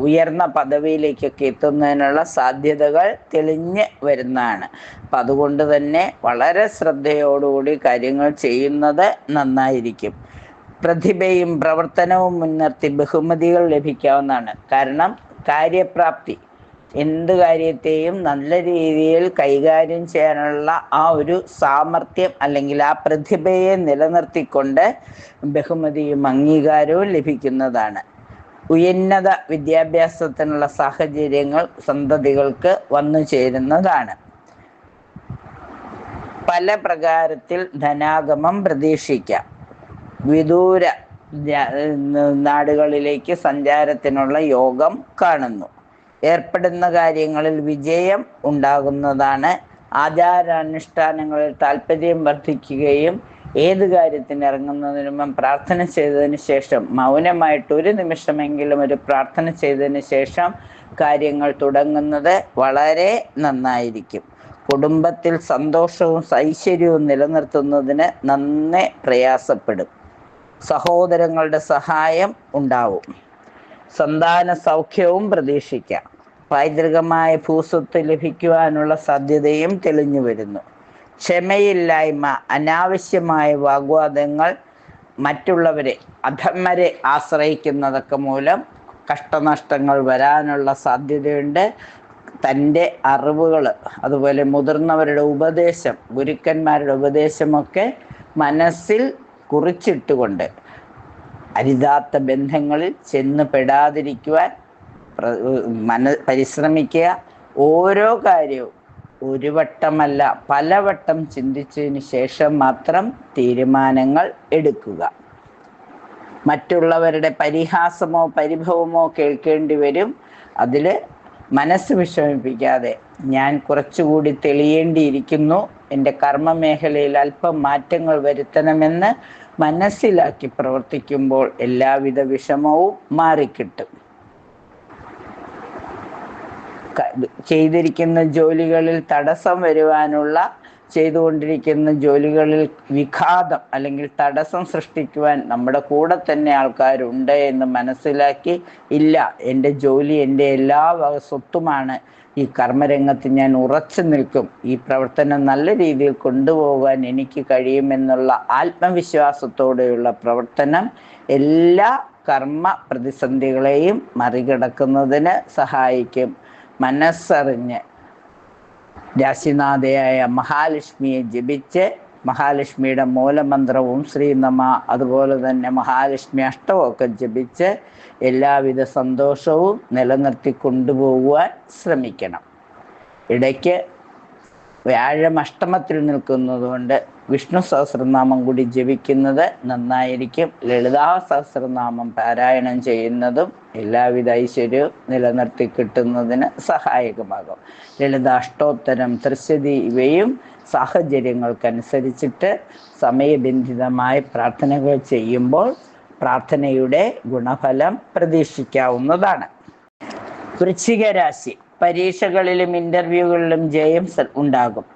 ഉയർന്ന പദവിയിലേക്കൊക്കെ എത്തുന്നതിനുള്ള സാധ്യതകൾ തെളിഞ്ഞ് വരുന്നതാണ്. അപ്പം അതുകൊണ്ട് തന്നെ വളരെ ശ്രദ്ധയോടുകൂടി കാര്യങ്ങൾ ചെയ്യുന്നത് നന്നായിരിക്കും. പ്രതിഭയും പ്രവർത്തനവും മുൻനിർത്തി ബഹുമതികൾ ലഭിക്കാവുന്നതാണ്. കാരണം കാര്യപ്രാപ്തി, എന്ത് കാര്യത്തെയും നല്ല രീതിയിൽ കൈകാര്യം ചെയ്യാനുള്ള ആ ഒരു സാമർഥ്യം അല്ലെങ്കിൽ ആ പ്രതിഭയെ നിലനിർത്തിക്കൊണ്ട് ബഹുമതിയും അംഗീകാരവും ലഭിക്കുന്നതാണ്. ഉന്നത വിദ്യാഭ്യാസത്തിനുള്ള സാഹചര്യങ്ങൾ സന്തതികൾക്ക് വന്നു ചേരുന്നതാണ്. പല പ്രകാരത്തിൽ ധനാഗമം പ്രതീക്ഷിക്കാം. വിദൂര നാടുകളിലേക്ക് സഞ്ചാരത്തിനുള്ള യോഗം കാണുന്നു. ഏർപ്പെടുന്ന കാര്യങ്ങളിൽ വിജയം ഉണ്ടാകുന്നതാണ്. ആചാരാനുഷ്ഠാനങ്ങളിൽ താല്പര്യം വർദ്ധിക്കുകയും ഏത് കാര്യത്തിന് ഇറങ്ങുന്നതിന് മുമ്പ് പ്രാർത്ഥന ചെയ്തതിന് ശേഷം മൗനമായിട്ട് ഒരു നിമിഷമെങ്കിലും ഒരു പ്രാർത്ഥന ചെയ്തതിന് ശേഷം കാര്യങ്ങൾ തുടങ്ങുന്നത് വളരെ നന്നായിരിക്കും. കുടുംബത്തിൽ സന്തോഷവും ഐശ്വര്യവും നിലനിർത്തുന്നതിന് നന്നേ പ്രയാസപ്പെടും. സഹോദരങ്ങളുടെ സഹായം ഉണ്ടാവും. സന്താന സൗഖ്യവും പ്രതീക്ഷിക്കാം. പൈതൃകമായ ഭൂസ്വത്ത് ലഭിക്കുവാനുള്ള സാധ്യതയും തെളിഞ്ഞു വരുന്നു. ക്ഷമയില്ലായ്മ, അനാവശ്യമായ വാഗ്വാദങ്ങൾ, മറ്റുള്ളവരെ അധമരെ ആശ്രയിക്കുന്നതൊക്കെ മൂലം കഷ്ടനഷ്ടങ്ങൾ വരാനുള്ള സാധ്യതയുണ്ട്. തൻ്റെ അറിവുകൾ, അതുപോലെ മുതിർന്നവരുടെ ഉപദേശം, ഗുരുക്കന്മാരുടെ ഉപദേശമൊക്കെ മനസ്സിൽ കുറിച്ചിട്ടുകൊണ്ട് അരുതാത്ത ബന്ധങ്ങളിൽ ചെന്ന് പെടാതിരിക്കുവാൻ പരിശ്രമിക്കുക. ഓരോ കാര്യവും ഒരു വട്ടമല്ല പലവട്ടം ചിന്തിച്ചതിന് ശേഷം മാത്രം തീരുമാനങ്ങൾ എടുക്കുക. മറ്റുള്ളവരുടെ പരിഹാസമോ പരിഭവമോ കേൾക്കേണ്ടി വരും. അതിൽ മനസ്സ് വിഷമിപ്പിക്കാതെ ഞാൻ കുറച്ചുകൂടി തെളിയേണ്ടിയിരിക്കുന്നു, എൻ്റെ കർമ്മമേഖലയിൽ അല്പം മാറ്റങ്ങൾ വരുത്തണമെന്ന് മനസ്സിലാക്കി പ്രവർത്തിക്കുമ്പോൾ എല്ലാവിധ വിഷമവും മാറിക്കിട്ടും. ചെയ്തിരിക്കുന്ന ജോലികളിൽ തടസ്സം വരുവാനുള്ള ചെയ്തുകൊണ്ടിരിക്കുന്ന ജോലികളിൽ വിഘാതം അല്ലെങ്കിൽ തടസ്സം സൃഷ്ടിക്കുവാൻ നമ്മുടെ കൂടെ തന്നെ ആൾക്കാരുണ്ട് എന്ന് മനസ്സിലാക്കി, ഇല്ല, എൻ്റെ ജോലി എൻ്റെ എല്ലാ സ്വത്തുമാണ്, ഈ കർമ്മരംഗത്ത് ഞാൻ ഉറച്ചു നിൽക്കും, ഈ പ്രവർത്തനം നല്ല രീതിയിൽ കൊണ്ടുപോകാൻ എനിക്ക് കഴിയുമെന്നുള്ള ആത്മവിശ്വാസത്തോടെയുള്ള പ്രവർത്തനം എല്ലാ കർമ്മ പ്രതിസന്ധികളെയും മറികടക്കുന്നതിന് സഹായിക്കും. മനസ്സറിഞ്ഞ് രാശിനാഥയായ മഹാലക്ഷ്മിയെ ജപിച്ച് മഹാലക്ഷ്മിയുടെ മൂലമന്ത്രവും ശ്രീനമ, അതുപോലെ തന്നെ മഹാലക്ഷ്മി അഷ്ടമൊക്കെ ജപിച്ച് എല്ലാവിധ സന്തോഷവും നിലനിർത്തി കൊണ്ടുപോകുവാൻ ശ്രമിക്കണം. ഇടയ്ക്ക് വ്യാഴം അഷ്ടമത്തിൽ നിൽക്കുന്നതുകൊണ്ട് വിഷ്ണു സഹസ്രനാമം കൂടി ജപിക്കുന്നത് നന്നായിരിക്കും. ലളിതാ സഹസ്രനാമം പാരായണം ചെയ്യുന്നതും എല്ലാവിധ ഐശ്വര്യവും നിലനിർത്തി കിട്ടുന്നതിന് സഹായകമാകും. ലളിതാഷ്ടോത്തരം, ത്രിശതി ഇവയും സാഹചര്യങ്ങൾക്കനുസരിച്ചിട്ട് സമയബന്ധിതമായി പ്രാർത്ഥനകൾ ചെയ്യുമ്പോൾ പ്രാർത്ഥനയുടെ ഗുണഫലം പ്രതീക്ഷിക്കാവുന്നതാണ്. വൃശ്ചിക രാശി. പരീക്ഷകളിലും ഇന്റർവ്യൂകളിലും ജയം ഉണ്ടാകും.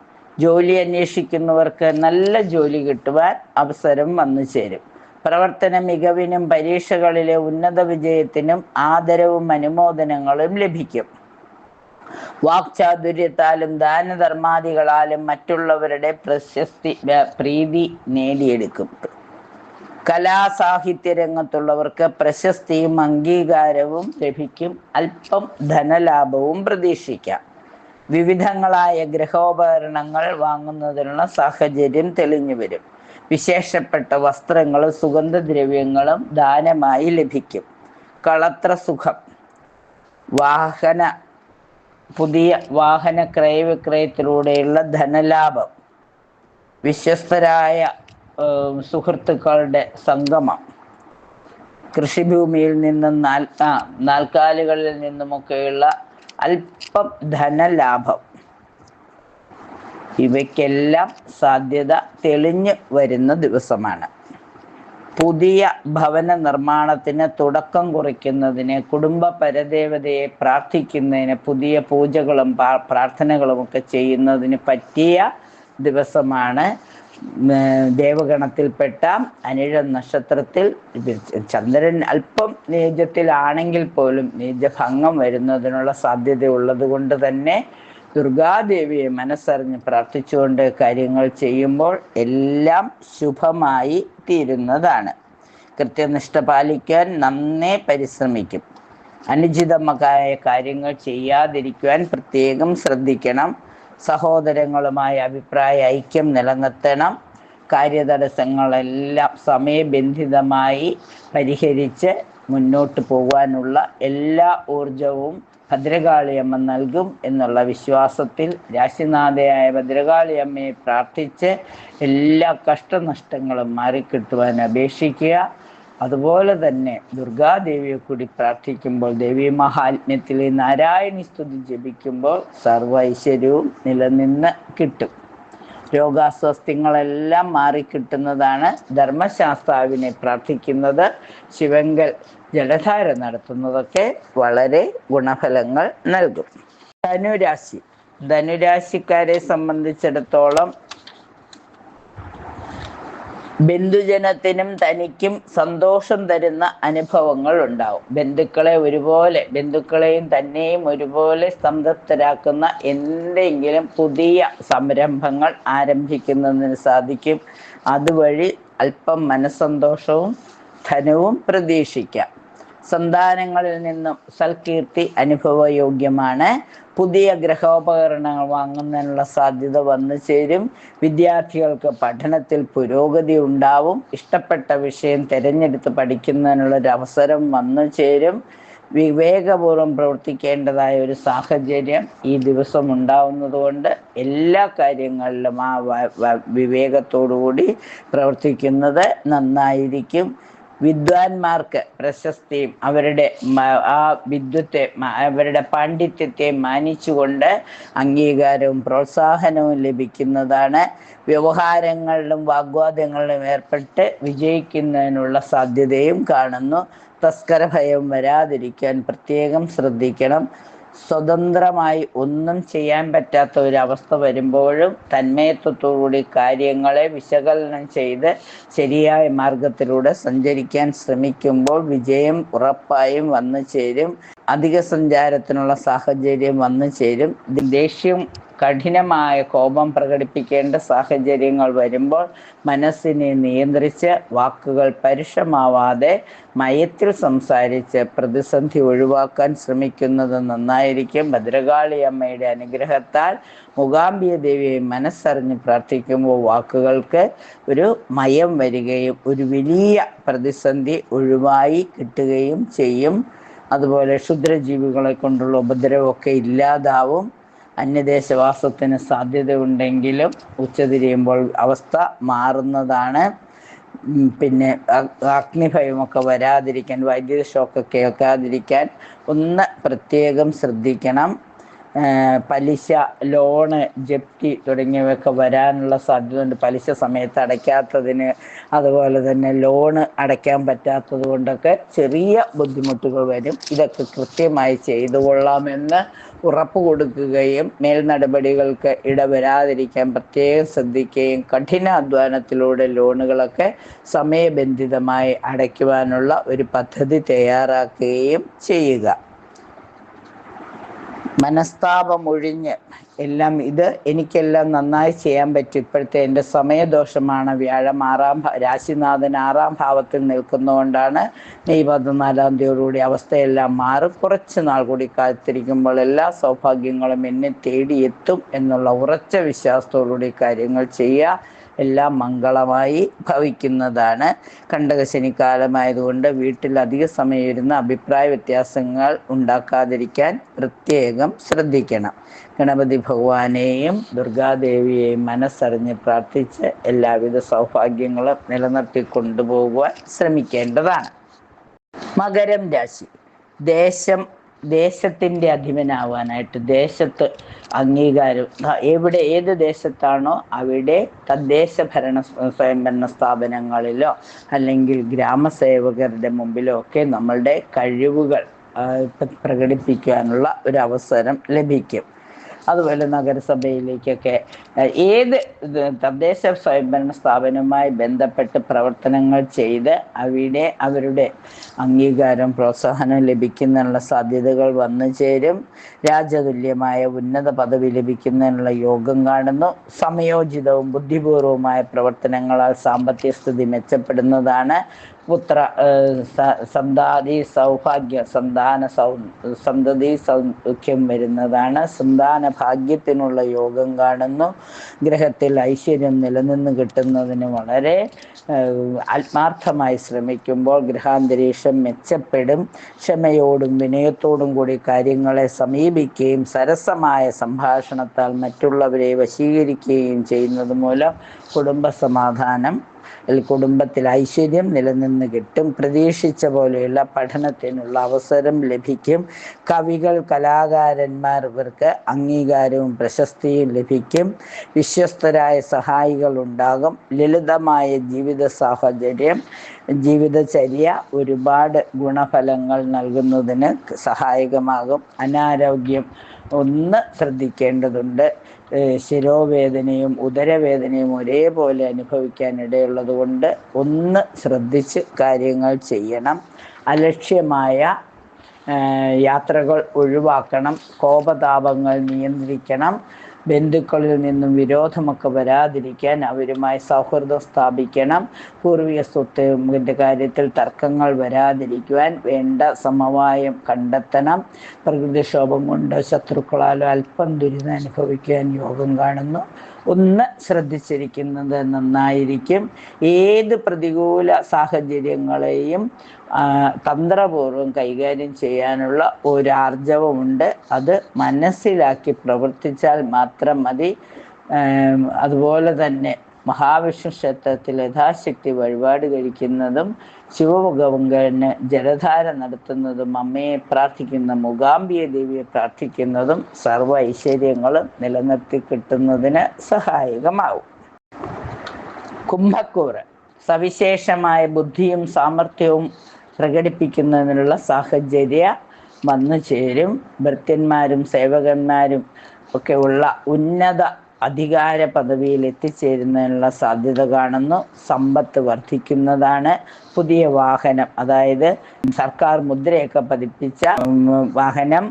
ജോലി അന്വേഷിക്കുന്നവർക്ക് നല്ല ജോലി കിട്ടുവാൻ അവസരം വന്നു ചേരും. പ്രവർത്തന മികവിനും പരീക്ഷകളിലെ ഉന്നത വിജയത്തിനും ആദരവും അനുമോദനങ്ങളും ലഭിക്കും. വാക്ചാതുര്യത്താലും ദാനധർമാദികളാലും മറ്റുള്ളവരുടെ പ്രീതി നേടിയെടുക്കും. കലാസാഹിത്യ രംഗത്തുള്ളവർക്ക് പ്രശസ്തിയും അംഗീകാരവും ലഭിക്കും. അല്പം ധനലാഭവും പ്രതീക്ഷിക്കാം. വിവിധങ്ങളായ ഗൃഹോപകരണങ്ങൾ വാങ്ങുന്നതിനുള്ള സാഹചര്യം തെളിഞ്ഞു വരും. വിശേഷപ്പെട്ട വസ്ത്രങ്ങളും സുഗന്ധദ്രവ്യങ്ങളും ദാനമായി ലഭിക്കും. കളത്ര സുഖം. പുതിയ വാഹന ക്രയവിക്രയത്തിലൂടെയുള്ള ധനലാഭം. വിശ്വസ്തരായ സുഹൃത്തുക്കളുടെ സംഗമം. കൃഷിഭൂമിയിൽ നിന്നും നാൽക്കാലികളിൽ നിന്നുമൊക്കെയുള്ള അല്പം ധനലാഭം. ഇവയ്ക്കെല്ലാം സാധ്യത തെളിഞ്ഞു വരുന്ന ദിവസമാണ്. പുതിയ ഭവന നിർമ്മാണത്തിന് തുടക്കം കുറിക്കുന്നതിന്, കുടുംബ പരദേവതയെ പ്രാർത്ഥിക്കുന്നതിന്, പുതിയ പൂജകളും പ്രാർത്ഥനകളും ഒക്കെ ചെയ്യുന്നതിന് പറ്റിയ ദിവസമാണ്. ദേവഗണത്തിൽപ്പെട്ട അനിഴം നക്ഷത്രത്തിൽ ചന്ദ്രൻ അല്പം നീചത്തിലാണെങ്കിൽ പോലും നീചഭംഗം വരുന്നതിനുള്ള സാധ്യത ഉള്ളത് കൊണ്ട് തന്നെ ദുർഗാദേവിയെ മനസ്സറിഞ്ഞ് പ്രാർത്ഥിച്ചുകൊണ്ട് കാര്യങ്ങൾ ചെയ്യുമ്പോൾ എല്ലാം ശുഭമായി തീരുന്നതാണ്. കൃത്യനിഷ്ഠ പാലിക്കാൻ നന്നേ പരിശ്രമിക്കും. അനുചിതമായ കാര്യങ്ങൾ ചെയ്യാതിരിക്കുവാൻ പ്രത്യേകം ശ്രദ്ധിക്കണം. സഹോദരങ്ങളുമായ അഭിപ്രായ ഐക്യം നിലനിർത്തണം. കാര്യതടസ്സങ്ങളെല്ലാം സമയബന്ധിതമായി പരിഹരിച്ച് മുന്നോട്ട് പോകാനുള്ള എല്ലാ ഊർജവും ഭദ്രകാളിയമ്മ നൽകും എന്നുള്ള വിശ്വാസത്തിൽ രാശിനാഥയായ ഭദ്രകാളിയമ്മയെ പ്രാർത്ഥിച്ച് എല്ലാ കഷ്ടനഷ്ടങ്ങളും മാറിക്കിട്ടുവാൻ അപേക്ഷിക്കുക. അതുപോലെ തന്നെ ദുർഗാദേവിയെ കൂടി പ്രാർത്ഥിക്കുമ്പോൾ, ദേവീ മഹാത്മ്യത്തിലെ നാരായണി സ്തുതി ജപിക്കുമ്പോൾ സർവ്വ ഐശ്വര്യവും നിലനിന്ന് കിട്ടും. രോഗാസ്വാസ്ഥ്യങ്ങളെല്ലാം മാറിക്കിട്ടുന്നതാണ്. ധർമ്മശാസ്താവിനെ പ്രാർത്ഥിക്കുന്നത്, ശിവങ്കൽ ജലധാര നടത്തുന്നതൊക്കെ വളരെ ഗുണഫലങ്ങൾ നൽകും. ധനുരാശി. ധനുരാശിക്കാരെ സംബന്ധിച്ചിടത്തോളം ബന്ധുജനത്തിനും തനിക്കും സന്തോഷം തരുന്ന അനുഭവങ്ങൾ ഉണ്ടാവും. ബന്ധുക്കളെയും തന്നെയും ഒരുപോലെ സംതൃപ്തരാക്കുന്ന എന്തെങ്കിലും പുതിയ സംരംഭങ്ങൾ ആരംഭിക്കുന്നതിന് സാധിക്കും. അതുവഴി അല്പം മനസ്സന്തോഷവും ധനവും പ്രതീക്ഷിക്കാം. സന്താനങ്ങളിൽ നിന്നും സൽകീർത്തി അനുഭവയോഗ്യമാണ്. പുതിയ ഗ്രഹോപകരണങ്ങൾ വാങ്ങുന്നതിനുള്ള സാധ്യത വന്നു ചേരും. വിദ്യാർത്ഥികൾക്ക് പഠനത്തിൽ പുരോഗതി ഉണ്ടാവും. ഇഷ്ടപ്പെട്ട വിഷയം തിരഞ്ഞെടുത്ത് പഠിക്കുന്നതിനുള്ളൊരു അവസരം വന്നു ചേരും. വിവേകപൂർവ്വം പ്രവർത്തിക്കേണ്ടതായ ഒരു സാഹചര്യം ഈ ദിവസം ഉണ്ടാവുന്നത് കൊണ്ട് എല്ലാ കാര്യങ്ങളിലും ആ വിവേകത്തോടുകൂടി പ്രവർത്തിക്കുന്നത് നന്നായിരിക്കും. വിദ്വാൻമാർക്ക് പ്രശസ്തിയും അവരുടെ അവരുടെ പാണ്ഡിത്യത്തെ മാനിച്ചുകൊണ്ട് അംഗീകാരവും പ്രോത്സാഹനവും ലഭിക്കുന്നതാണ്. വ്യവഹാരങ്ങളിലും വാഗ്വാദങ്ങളിലും ഏർപ്പെട്ട് വിജയിക്കുന്നതിനുള്ള സാധ്യതയും കാണുന്നു. തസ്കര ഭയം വരാതിരിക്കാൻ പ്രത്യേകം ശ്രദ്ധിക്കണം. സ്വതന്ത്രമായി ഒന്നും ചെയ്യാൻ പറ്റാത്ത ഒരവസ്ഥ വരുമ്പോഴും തന്മയത്വത്തോടുകൂടി കാര്യങ്ങളെ വിശകലനം ചെയ്ത് ശരിയായ മാർഗത്തിലൂടെ സഞ്ചരിക്കാൻ ശ്രമിക്കുമ്പോൾ വിജയം ഉറപ്പായും വന്നു ചേരും. അധിക സഞ്ചാരത്തിനുള്ള സാഹചര്യം വന്നു ചേരും. ദേഷ്യം, കഠിനമായ കോപം പ്രകടിപ്പിക്കേണ്ട സാഹചര്യങ്ങൾ വരുമ്പോൾ മനസ്സിനെ നിയന്ത്രിച്ച് വാക്കുകൾ പരുഷമാവാതെ മയത്തിൽ സംസാരിച്ച് പ്രതിസന്ധി ഒഴിവാക്കാൻ ശ്രമിക്കുന്നത് നന്നായിരിക്കും. ഭദ്രകാളി അമ്മയുടെ അനുഗ്രഹത്താൽ മൂകാംബിക ദേവിയെ മനസ്സറിഞ്ഞ് പ്രാർത്ഥിക്കുമ്പോൾ വാക്കുകൾക്ക് ഒരു മയം വരികയും ഒരു വലിയ പ്രതിസന്ധി ഒഴിവായി കിട്ടുകയും ചെയ്യും. അതുപോലെ ക്ഷുദ്രജീവികളെ കൊണ്ടുള്ള ഉപദ്രവമൊക്കെ ഇല്ലാതാവും. അന്യദേശവാസത്തിന് സാധ്യതയുണ്ടെങ്കിലും ഉച്ചതിരിയുമ്പോൾ അവസ്ഥ മാറുന്നതാണ്. പിന്നെ അഗ്നിഭയമൊക്കെ വരാതിരിക്കാൻ, വൈദ്യുത ഷോക്കൊക്കെ കേൾക്കാതിരിക്കാൻ ഒന്ന് പ്രത്യേകം ശ്രദ്ധിക്കണം. പലിശ, ലോണ്, ജപ്തി തുടങ്ങിയവയൊക്കെ വരാനുള്ള സാധ്യതയുണ്ട്. പലിശ സമയത്ത് അടയ്ക്കാത്തതിന്, അതുപോലെ തന്നെ ലോണ് അടയ്ക്കാൻ പറ്റാത്തത് കൊണ്ടൊക്കെ ചെറിയ ബുദ്ധിമുട്ടുകൾ വരും. ഇതൊക്കെ കൃത്യമായി ചെയ്തു കൊള്ളാമെന്ന് ഉറപ്പ് കൊടുക്കുകയും മേൽ നടപടികൾക്ക് ഇടവരാതിരിക്കാൻ പ്രത്യേകം ശ്രദ്ധിക്കുകയും കഠിന അധ്വാനത്തിലൂടെ ലോണുകളൊക്കെ സമയബന്ധിതമായി അടയ്ക്കുവാനുള്ള ഒരു പദ്ധതി തയ്യാറാക്കുകയും ചെയ്യുക. മനസ്താപം ഒഴിഞ്ഞ് എല്ലാം എനിക്കെല്ലാം നന്നായി ചെയ്യാൻ പറ്റും. ഇപ്പോഴത്തെ എൻ്റെ സമയദോഷമാണ്. വ്യാഴം രാശിനാഥൻ 6-ാം ഭാവത്തിൽ നിൽക്കുന്നതുകൊണ്ടാണ്. മെയ് 14-ാം തീയതിയോടുകൂടി അവസ്ഥയെല്ലാം മാറും. കുറച്ച് നാൾ കൂടി കാത്തിരിക്കുമ്പോൾ എല്ലാ സൗഭാഗ്യങ്ങളും എന്നെ തേടിയെത്തും എന്നുള്ള ഉറച്ച വിശ്വാസത്തോടുകൂടി കാര്യങ്ങൾ ചെയ്യുക. എല്ലാം മംഗളമായി ഭവിക്കുന്നതാണ്. കണ്ടകശനിക്കാലമായതുകൊണ്ട് വീട്ടിൽ അധിക സമയം ഇരുന്ന് അഭിപ്രായ വ്യത്യാസങ്ങൾ ഉണ്ടാക്കാതിരിക്കാൻ പ്രത്യേകം ശ്രദ്ധിക്കണം. ഗണപതി ഭഗവാനെയും ദുർഗാദേവിയെയും മനസ്സറിഞ്ഞ് പ്രാർത്ഥിച്ച് എല്ലാവിധ സൗഭാഗ്യങ്ങളും നിലനിർത്തി കൊണ്ടുപോകുവാൻ ശ്രമിക്കേണ്ടതാണ്. മകരം രാശി. ദേശത്തിൻ്റെ അധിപനാവാനായിട്ട് ദേശത്ത് അംഗീകാരം, ഏത് ദേശത്താണോ അവിടെ തദ്ദേശ സ്വയംഭരണ സ്ഥാപനങ്ങളിലോ അല്ലെങ്കിൽ ഗ്രാമസേവകരുടെ മുമ്പിലോ ഒക്കെ നമ്മളുടെ കഴിവുകൾ പ്രകടിപ്പിക്കാനുള്ള ഒരു അവസരം ലഭിക്കും. അതുപോലെ നഗരസഭയിലേക്കൊക്കെ ഏത് തദ്ദേശ സ്വയംഭരണ സ്ഥാപനവുമായി ബന്ധപ്പെട്ട് പ്രവർത്തനങ്ങൾ ചെയ്ത് അവരുടെ അംഗീകാരം, പ്രോത്സാഹനം ലഭിക്കുന്നതിനുള്ള സാധ്യതകൾ വന്നു ചേരും. രാജതുല്യമായ ഉന്നത പദവി ലഭിക്കുന്നതിനുള്ള യോഗം കാണുന്നു. സമയോചിതവും ബുദ്ധിപൂർവമായ പ്രവർത്തനങ്ങളാൽ സാമ്പത്തിക സ്ഥിതി മെച്ചപ്പെടുന്നതാണ്. സന്തതി സൗഖ്യം വരുന്നതാണ്. സന്താന ഭാഗ്യത്തിനുള്ള യോഗം കാണുന്നു. ഗ്രഹത്തിൽ ഐശ്വര്യം നിലനിന്ന് കിട്ടുന്നതിന് വളരെ ആത്മാർത്ഥമായി ശ്രമിക്കുമ്പോൾ ഗ്രഹാന്തരീക്ഷം മെച്ചപ്പെടും. ക്ഷമയോടും വിനയത്തോടും കൂടി കാര്യങ്ങളെ സമീപിക്കുകയും സരസമായ സംഭാഷണത്താൽ മറ്റുള്ളവരെ വശീകരിക്കുകയും ചെയ്യുന്നത് മൂലം കുടുംബ സമാധാനം, കുടുംബത്തിൽ ഐശ്വര്യം നിലനിന്ന് കിട്ടും. പ്രതീക്ഷിച്ച പോലെയുള്ള പഠനത്തിനുള്ള അവസരം ലഭിക്കും. കവികൾ, കലാകാരന്മാർ, ഇവർക്ക് അംഗീകാരവും പ്രശസ്തിയും ലഭിക്കും. വിശ്വസ്തരായ സഹായികൾ ഉണ്ടാകും. ലളിതമായ ജീവിതചര്യ ഒരുപാട് ഗുണഫലങ്ങൾ നൽകുന്നതിന് സഹായകമാകും. അനാരോഗ്യം ഒന്ന് ശ്രദ്ധിക്കേണ്ടതുണ്ട്. ശിരോവേദനയും ഉദരവേദനയും ഒരേപോലെ അനുഭവിക്കാൻ ഇടയുള്ളത് കൊണ്ട് ഒന്ന് ശ്രദ്ധിച്ച് കാര്യങ്ങൾ ചെയ്യണം. അലക്ഷ്യമായ യാത്രകൾ ഒഴിവാക്കണം. കോപതാപങ്ങൾ നിയന്ത്രിക്കണം. ബന്ധുക്കളിൽ നിന്നും വിരോധമൊക്കെ വരാതിരിക്കാൻ അവരുമായി സൗഹൃദം സ്ഥാപിക്കണം. പൂർവിക സ്വത്തിന്റെ കാര്യത്തിൽ തർക്കങ്ങൾ വരാതിരിക്കുവാൻ വേണ്ട സമവായം കണ്ടെത്തണം. പ്രകൃതിക്ഷോഭം കൊണ്ട് ശത്രുക്കളാലോ അല്പം ദുരിതം അനുഭവിക്കാൻ യോഗം കാണുന്നു. ഒന്ന് ശ്രദ്ധിച്ചിരിക്കുന്നത് നന്നായിരിക്കും. ഏത് പ്രതികൂല സാഹചര്യങ്ങളെയും തന്ത്രപൂർവ്വം കൈകാര്യം ചെയ്യാനുള്ള ഒരു ആർജവമുണ്ട്. അത് മനസ്സിലാക്കി പ്രവർത്തിച്ചാൽ മാത്രം മതി. അതുപോലെ തന്നെ മഹാവിഷ്ണു ക്ഷേത്രത്തിൽ യഥാശക്തി വഴിപാട് കഴിക്കുന്നതും ശിവഭഗവാന് ജലധാര നടത്തുന്നതും അമ്മയെ പ്രാർത്ഥിക്കുന്ന മൂകാംബിക ദേവിയെ പ്രാർത്ഥിക്കുന്നതും സർവ്വ ഐശ്വര്യങ്ങളും നിലനിർത്തി കിട്ടുന്നതിന് സഹായകമാവും. കുംഭക്കൂറ്. സവിശേഷമായ ബുദ്ധിയും സാമർഥ്യവും പ്രകടിപ്പിക്കുന്നതിനുള്ള സാഹചര്യ വന്നു ചേരും. ഭൃത്യന്മാരും സേവകന്മാരും ഒക്കെ ഉള്ള ഉന്നത അധികാര പദവിയിൽ എത്തിച്ചേരുന്നതിനുള്ള സാധ്യത കാണുന്നു. സമ്പത്ത് വർദ്ധിക്കുന്നതാണ്. പുതിയ വാഹനം, അതായത് സർക്കാർ മുദ്രയൊക്കെ പതിപ്പിച്ച വാഹനം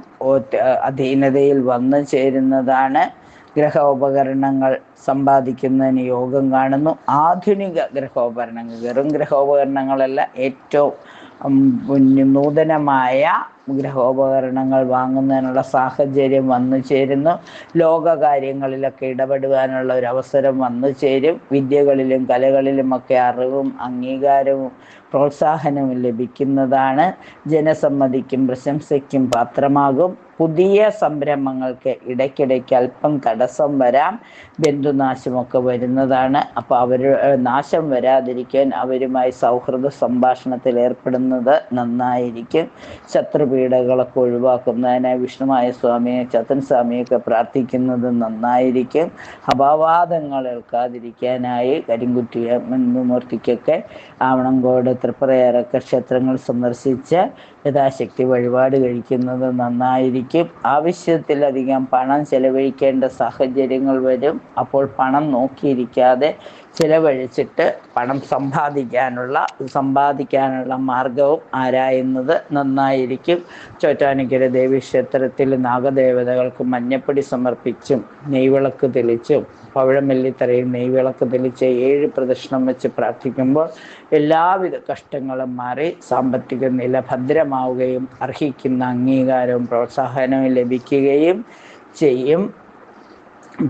അധീനതയിൽ വന്നു ചേരുന്നതാണ്. ഗ്രഹോപകരണങ്ങൾ സമ്പാദിക്കുന്നതിന് യോഗം കാണുന്നു. ആധുനിക ഗ്രഹോപകരണങ്ങൾ, വെറും ഗ്രഹോപകരണങ്ങളല്ല, ഏറ്റവും നൂതനമായ ഗ്രഹോപകരണങ്ങൾ വാങ്ങുന്നതിനുള്ള സാഹചര്യം വന്നു ചേരുന്നു. ലോക കാര്യങ്ങളിലൊക്കെ ഇടപെടുവാനുള്ള ഒരു അവസരം വന്നു ചേരും. വിദ്യകളിലും കലകളിലുമൊക്കെ അറിവും അംഗീകാരവും പ്രോത്സാഹനവും ലഭിക്കുന്നതാണ്. ജനസമ്മതിക്കും പ്രശംസയ്ക്കും പാത്രമാകും. പുതിയ സംരംഭങ്ങൾക്ക് ഇടയ്ക്കിടയ്ക്ക് അല്പം തടസ്സം വരാം. ബന്ധുനാശമൊക്കെ വരുന്നതാണ്. അപ്പോൾ അവർ നാശം വരാതിരിക്കാൻ അവരുമായി സൗഹൃദ സംഭാഷണത്തിൽ ഏർപ്പെടുന്നത് നന്നായിരിക്കും. ശത്രുപീഡകളൊക്കെ ഒഴിവാക്കുന്നതിനായി വിഷ്ണുമായ സ്വാമിയെ ചത്തൻ സ്വാമിയൊക്കെ പ്രാർത്ഥിക്കുന്നത് നന്നായിരിക്കും. അപവാദങ്ങൾ ഏൽക്കാതിരിക്കാനായി കരിങ്കുറ്റി മൂർത്തിക്കൊക്കെ ആവണങ്കോട് തൃപ്രയാറൊക്കെ ക്ഷേത്രങ്ങൾ സന്ദർശിച്ച് യഥാശക്തി വഴിപാട് കഴിക്കുന്നത് നന്നായിരിക്കും. ആവശ്യത്തിലധികം പണം ചെലവഴിക്കേണ്ട സാഹചര്യങ്ങൾ വരും. അപ്പോൾ പണം നോക്കിയിരിക്കാതെ ചിലവഴിച്ചിട്ട് പണം സമ്പാദിക്കാനുള്ള മാർഗവും ആരായുന്നത് നന്നായിരിക്കും. ചോറ്റാനിക്കര ദേവീക്ഷേത്രത്തിൽ നാഗദേവതകൾക്ക് മഞ്ഞപ്പൊടി സമർപ്പിച്ചും നെയ്വിളക്ക് തെളിച്ചും പവിഴമെല്ലിത്തറയിൽ നെയ്വിളക്ക് തെളിച്ച് 7 പ്രദക്ഷിണം വെച്ച് പ്രാർത്ഥിക്കുമ്പോൾ എല്ലാവിധ കഷ്ടങ്ങളും മാറി സാമ്പത്തിക നില ഭദ്രമാവുകയും അർഹിക്കുന്ന അംഗീകാരവും പ്രോത്സാഹനവും ലഭിക്കുകയും ചെയ്യും.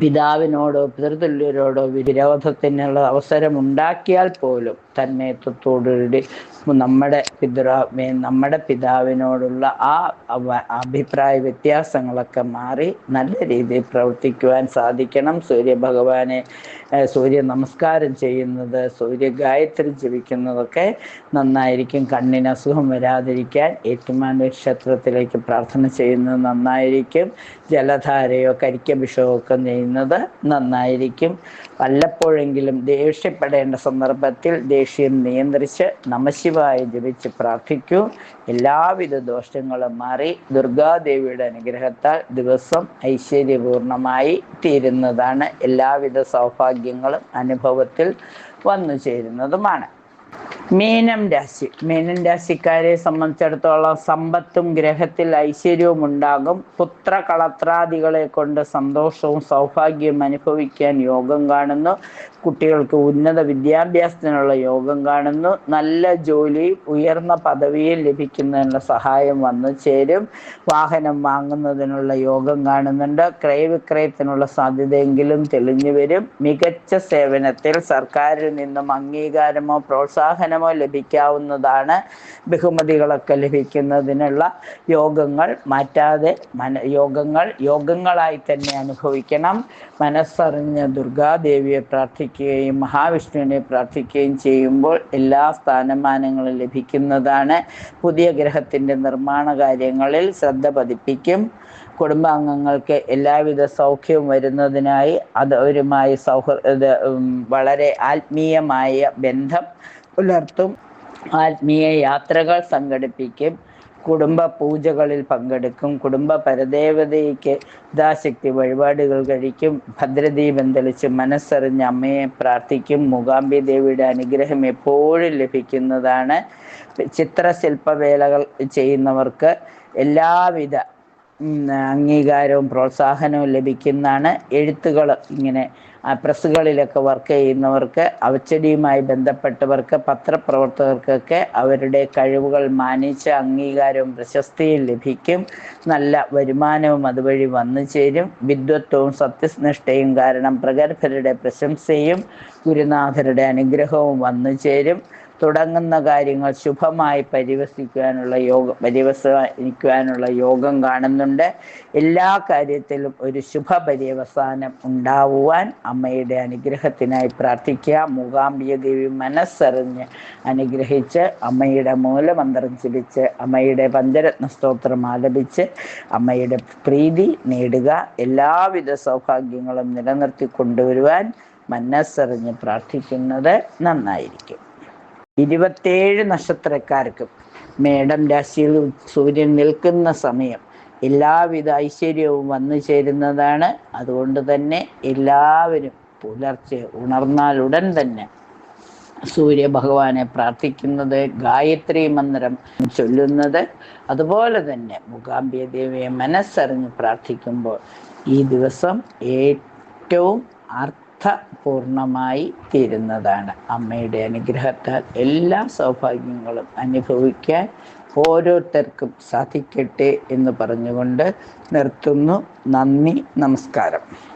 പിതാവിനോടോ പിതൃതുല്യരോടോ വിരോധത്തിനുള്ള അവസരം ഉണ്ടാക്കിയാൽ പോലും തന്മയത്വത്തോടുകൂടി നമ്മുടെ പിതാവിനോടുള്ള ആ അഭിപ്രായ വ്യത്യാസങ്ങളൊക്കെ മാറി നല്ല രീതിയിൽ പ്രവർത്തിക്കുവാൻ സാധിക്കണം. സൂര്യ നമസ്കാരം ചെയ്യുന്നത്, സൂര്യ ഗായത്രി ജപിക്കുന്നതൊക്കെ നന്നായിരിക്കും. കണ്ണിന് അസുഖം വരാതിരിക്കാൻ ഏറ്റുമാനൂർ ക്ഷേത്രത്തിലേക്ക് പ്രാർത്ഥന ചെയ്യുന്നത് നന്നായിരിക്കും. ജലധാരയോ കരിക്കഭിഷേകമോ ഒക്കെ ചെയ്യുന്നത് നന്നായിരിക്കും. വല്ലപ്പോഴെങ്കിലും ദേഷ്യപ്പെടേണ്ട സന്ദർഭത്തിൽ ദേഷ്യം നിയന്ത്രിച്ച് നമഃശിവായ ജപിച്ച് പ്രാർത്ഥിക്കൂ. എല്ലാവിധ ദോഷങ്ങളും മാറി ദുർഗാദേവിയുടെ അനുഗ്രഹത്താൽ ദിവസം ഐശ്വര്യപൂർണമായി തീരുന്നതാണ്. എല്ലാവിധ സൗഭാഗ്യങ്ങളും അനുഭവത്തിൽ വന്നു ചേരുന്നതുമാണ്. മീനം രാശിക്കാരെ സംബന്ധിച്ചിടത്തോളം സമ്പത്തും ഗ്രഹത്തിൽ ഐശ്വര്യവും ഉണ്ടാകും. പുത്രകളത്രാദികളെ കൊണ്ട് സന്തോഷവും സൗഭാഗ്യവും അനുഭവിക്കാൻ യോഗം കാണുന്നു. കുട്ടികൾക്ക് ഉന്നത വിദ്യാഭ്യാസത്തിനുള്ള യോഗം കാണുന്നു. നല്ല ജോലിയും ഉയർന്ന പദവിയും ലഭിക്കുന്നതിനുള്ള സഹായം വന്നു ചേരും. വാഹനം വാങ്ങുന്നതിനുള്ള യോഗം കാണുന്നുണ്ട്. ക്രയവിക്രയത്തിനുള്ള സാധ്യതയെങ്കിലും തെളിഞ്ഞു വരും. മികച്ച സേവനത്തിൽ സർക്കാരിൽ നിന്നും അംഗീകാരമോ പ്രോത്സാഹനമോ ലഭിക്കാവുന്നതാണ്. ബഹുമതികളൊക്കെ ലഭിക്കുന്നതിനുള്ള യോഗങ്ങൾ മാറ്റാതെ യോഗങ്ങളായി തന്നെ അനുഭവിക്കണം. മനസ്സറിഞ്ഞ് ദുർഗാദേവിയെ പ്രാർത്ഥിക്കുകയും മഹാവിഷ്ണുവിനെ പ്രാർത്ഥിക്കുകയും ചെയ്യുമ്പോൾ എല്ലാ സ്ഥാനമാനങ്ങളും ലഭിക്കുന്നതാണ്. പുതിയ ഗ്രഹത്തിൻ്റെ നിർമ്മാണ കാര്യങ്ങളിൽ ശ്രദ്ധ പതിപ്പിക്കും. കുടുംബാംഗങ്ങൾക്ക് എല്ലാവിധ സൗഖ്യവും വരുന്നതിനായി അവരുമായി വളരെ ആത്മീയമായ ബന്ധം പുലർത്തും. ആത്മീയ യാത്രകൾ സംഘടിപ്പിക്കും. കുടുംബ പൂജകളിൽ പങ്കെടുക്കും. കുടുംബ പരദേവതയ്ക്ക് യഥാശക്തി വഴിപാടുകൾ കഴിക്കും. ഭദ്രദീപം തെളിച്ച് മനസ്സറിഞ്ഞ് അമ്മയെ പ്രാർത്ഥിക്കും. മൂകാംബി ദേവിയുടെ അനുഗ്രഹം എപ്പോഴും ലഭിക്കുന്നതാണ്. ചിത്രശില്പവേലകൾ ചെയ്യുന്നവർക്ക് എല്ലാവിധ അംഗീകാരവും പ്രോത്സാഹനവും ലഭിക്കുന്നതാണ്. എഴുത്തുകൾ ഇങ്ങനെ പ്രസ്സുകളിലൊക്കെ വർക്ക് ചെയ്യുന്നവർക്ക്, അച്ചടിയുമായി ബന്ധപ്പെട്ടവർക്ക്, പത്രപ്രവർത്തകർക്കൊക്കെ അവരുടെ കഴിവുകൾ മാനിച്ച് അംഗീകാരവും പ്രശസ്തിയും ലഭിക്കും. നല്ല വരുമാനവും അതുവഴി വന്നു ചേരും. വിദ്വത്വവും സത്യനിഷ്ഠയും കാരണം പ്രഗത്ഭരുടെ പ്രശംസയും ഗുരുനാഥരുടെ അനുഗ്രഹവും വന്നു ചേരും. തുടങ്ങുന്ന കാര്യങ്ങൾ ശുഭമായി പര്യവസാനിക്കുവാനുള്ള യോഗം കാണുന്നുണ്ട്. എല്ലാ കാര്യത്തിലും ഒരു ശുഭ പര്യവസാനം ഉണ്ടാവുവാൻ അമ്മയുടെ അനുഗ്രഹത്തിനായി പ്രാർത്ഥിക്കുക. മൂകാംബിക ദേവി മനസ്സറിഞ്ഞ് അനുഗ്രഹിച്ച് അമ്മയുടെ മൂലമന്ത്രം ജപിച്ച് അമ്മയുടെ പഞ്ചരത്ന സ്തോത്രം ആലപിച്ച് അമ്മയുടെ പ്രീതി നേടുക. എല്ലാവിധ സൗഭാഗ്യങ്ങളും നിലനിർത്തി കൊണ്ടുവരുവാൻ മനസ്സറിഞ്ഞ് പ്രാർത്ഥിക്കുന്നത് നന്നായിരിക്കും. 27 നക്ഷത്രക്കാർക്കും മേടം രാശിയിൽ സൂര്യൻ നിൽക്കുന്ന സമയം എല്ലാവിധ ഐശ്വര്യവും വന്നു ചേരുന്നതാണ്. അതുകൊണ്ട് തന്നെ എല്ലാവരും പുലർച്ചെ ഉണർന്നാലുടൻ തന്നെ സൂര്യഭഗവാനെ പ്രാർത്ഥിക്കുന്നത്, ഗായത്രി മന്ത്രം ചൊല്ലുന്നത്, അതുപോലെ തന്നെ മൂകാംബിക ദേവിയെ മനസ്സറിഞ്ഞ് പ്രാർത്ഥിക്കുമ്പോൾ ഈ ദിവസം ഏറ്റവും അർത്ഥപൂർണമായി തീരുന്നതാണ്. അമ്മയുടെ അനുഗ്രഹത്താൽ എല്ലാ സൗഭാഗ്യങ്ങളും അനുഭവിക്കാൻ ഓരോരുത്തർക്കും സാധിക്കട്ടെ എന്ന് പറഞ്ഞുകൊണ്ട് നിർത്തുന്നു. നന്ദി, നമസ്കാരം.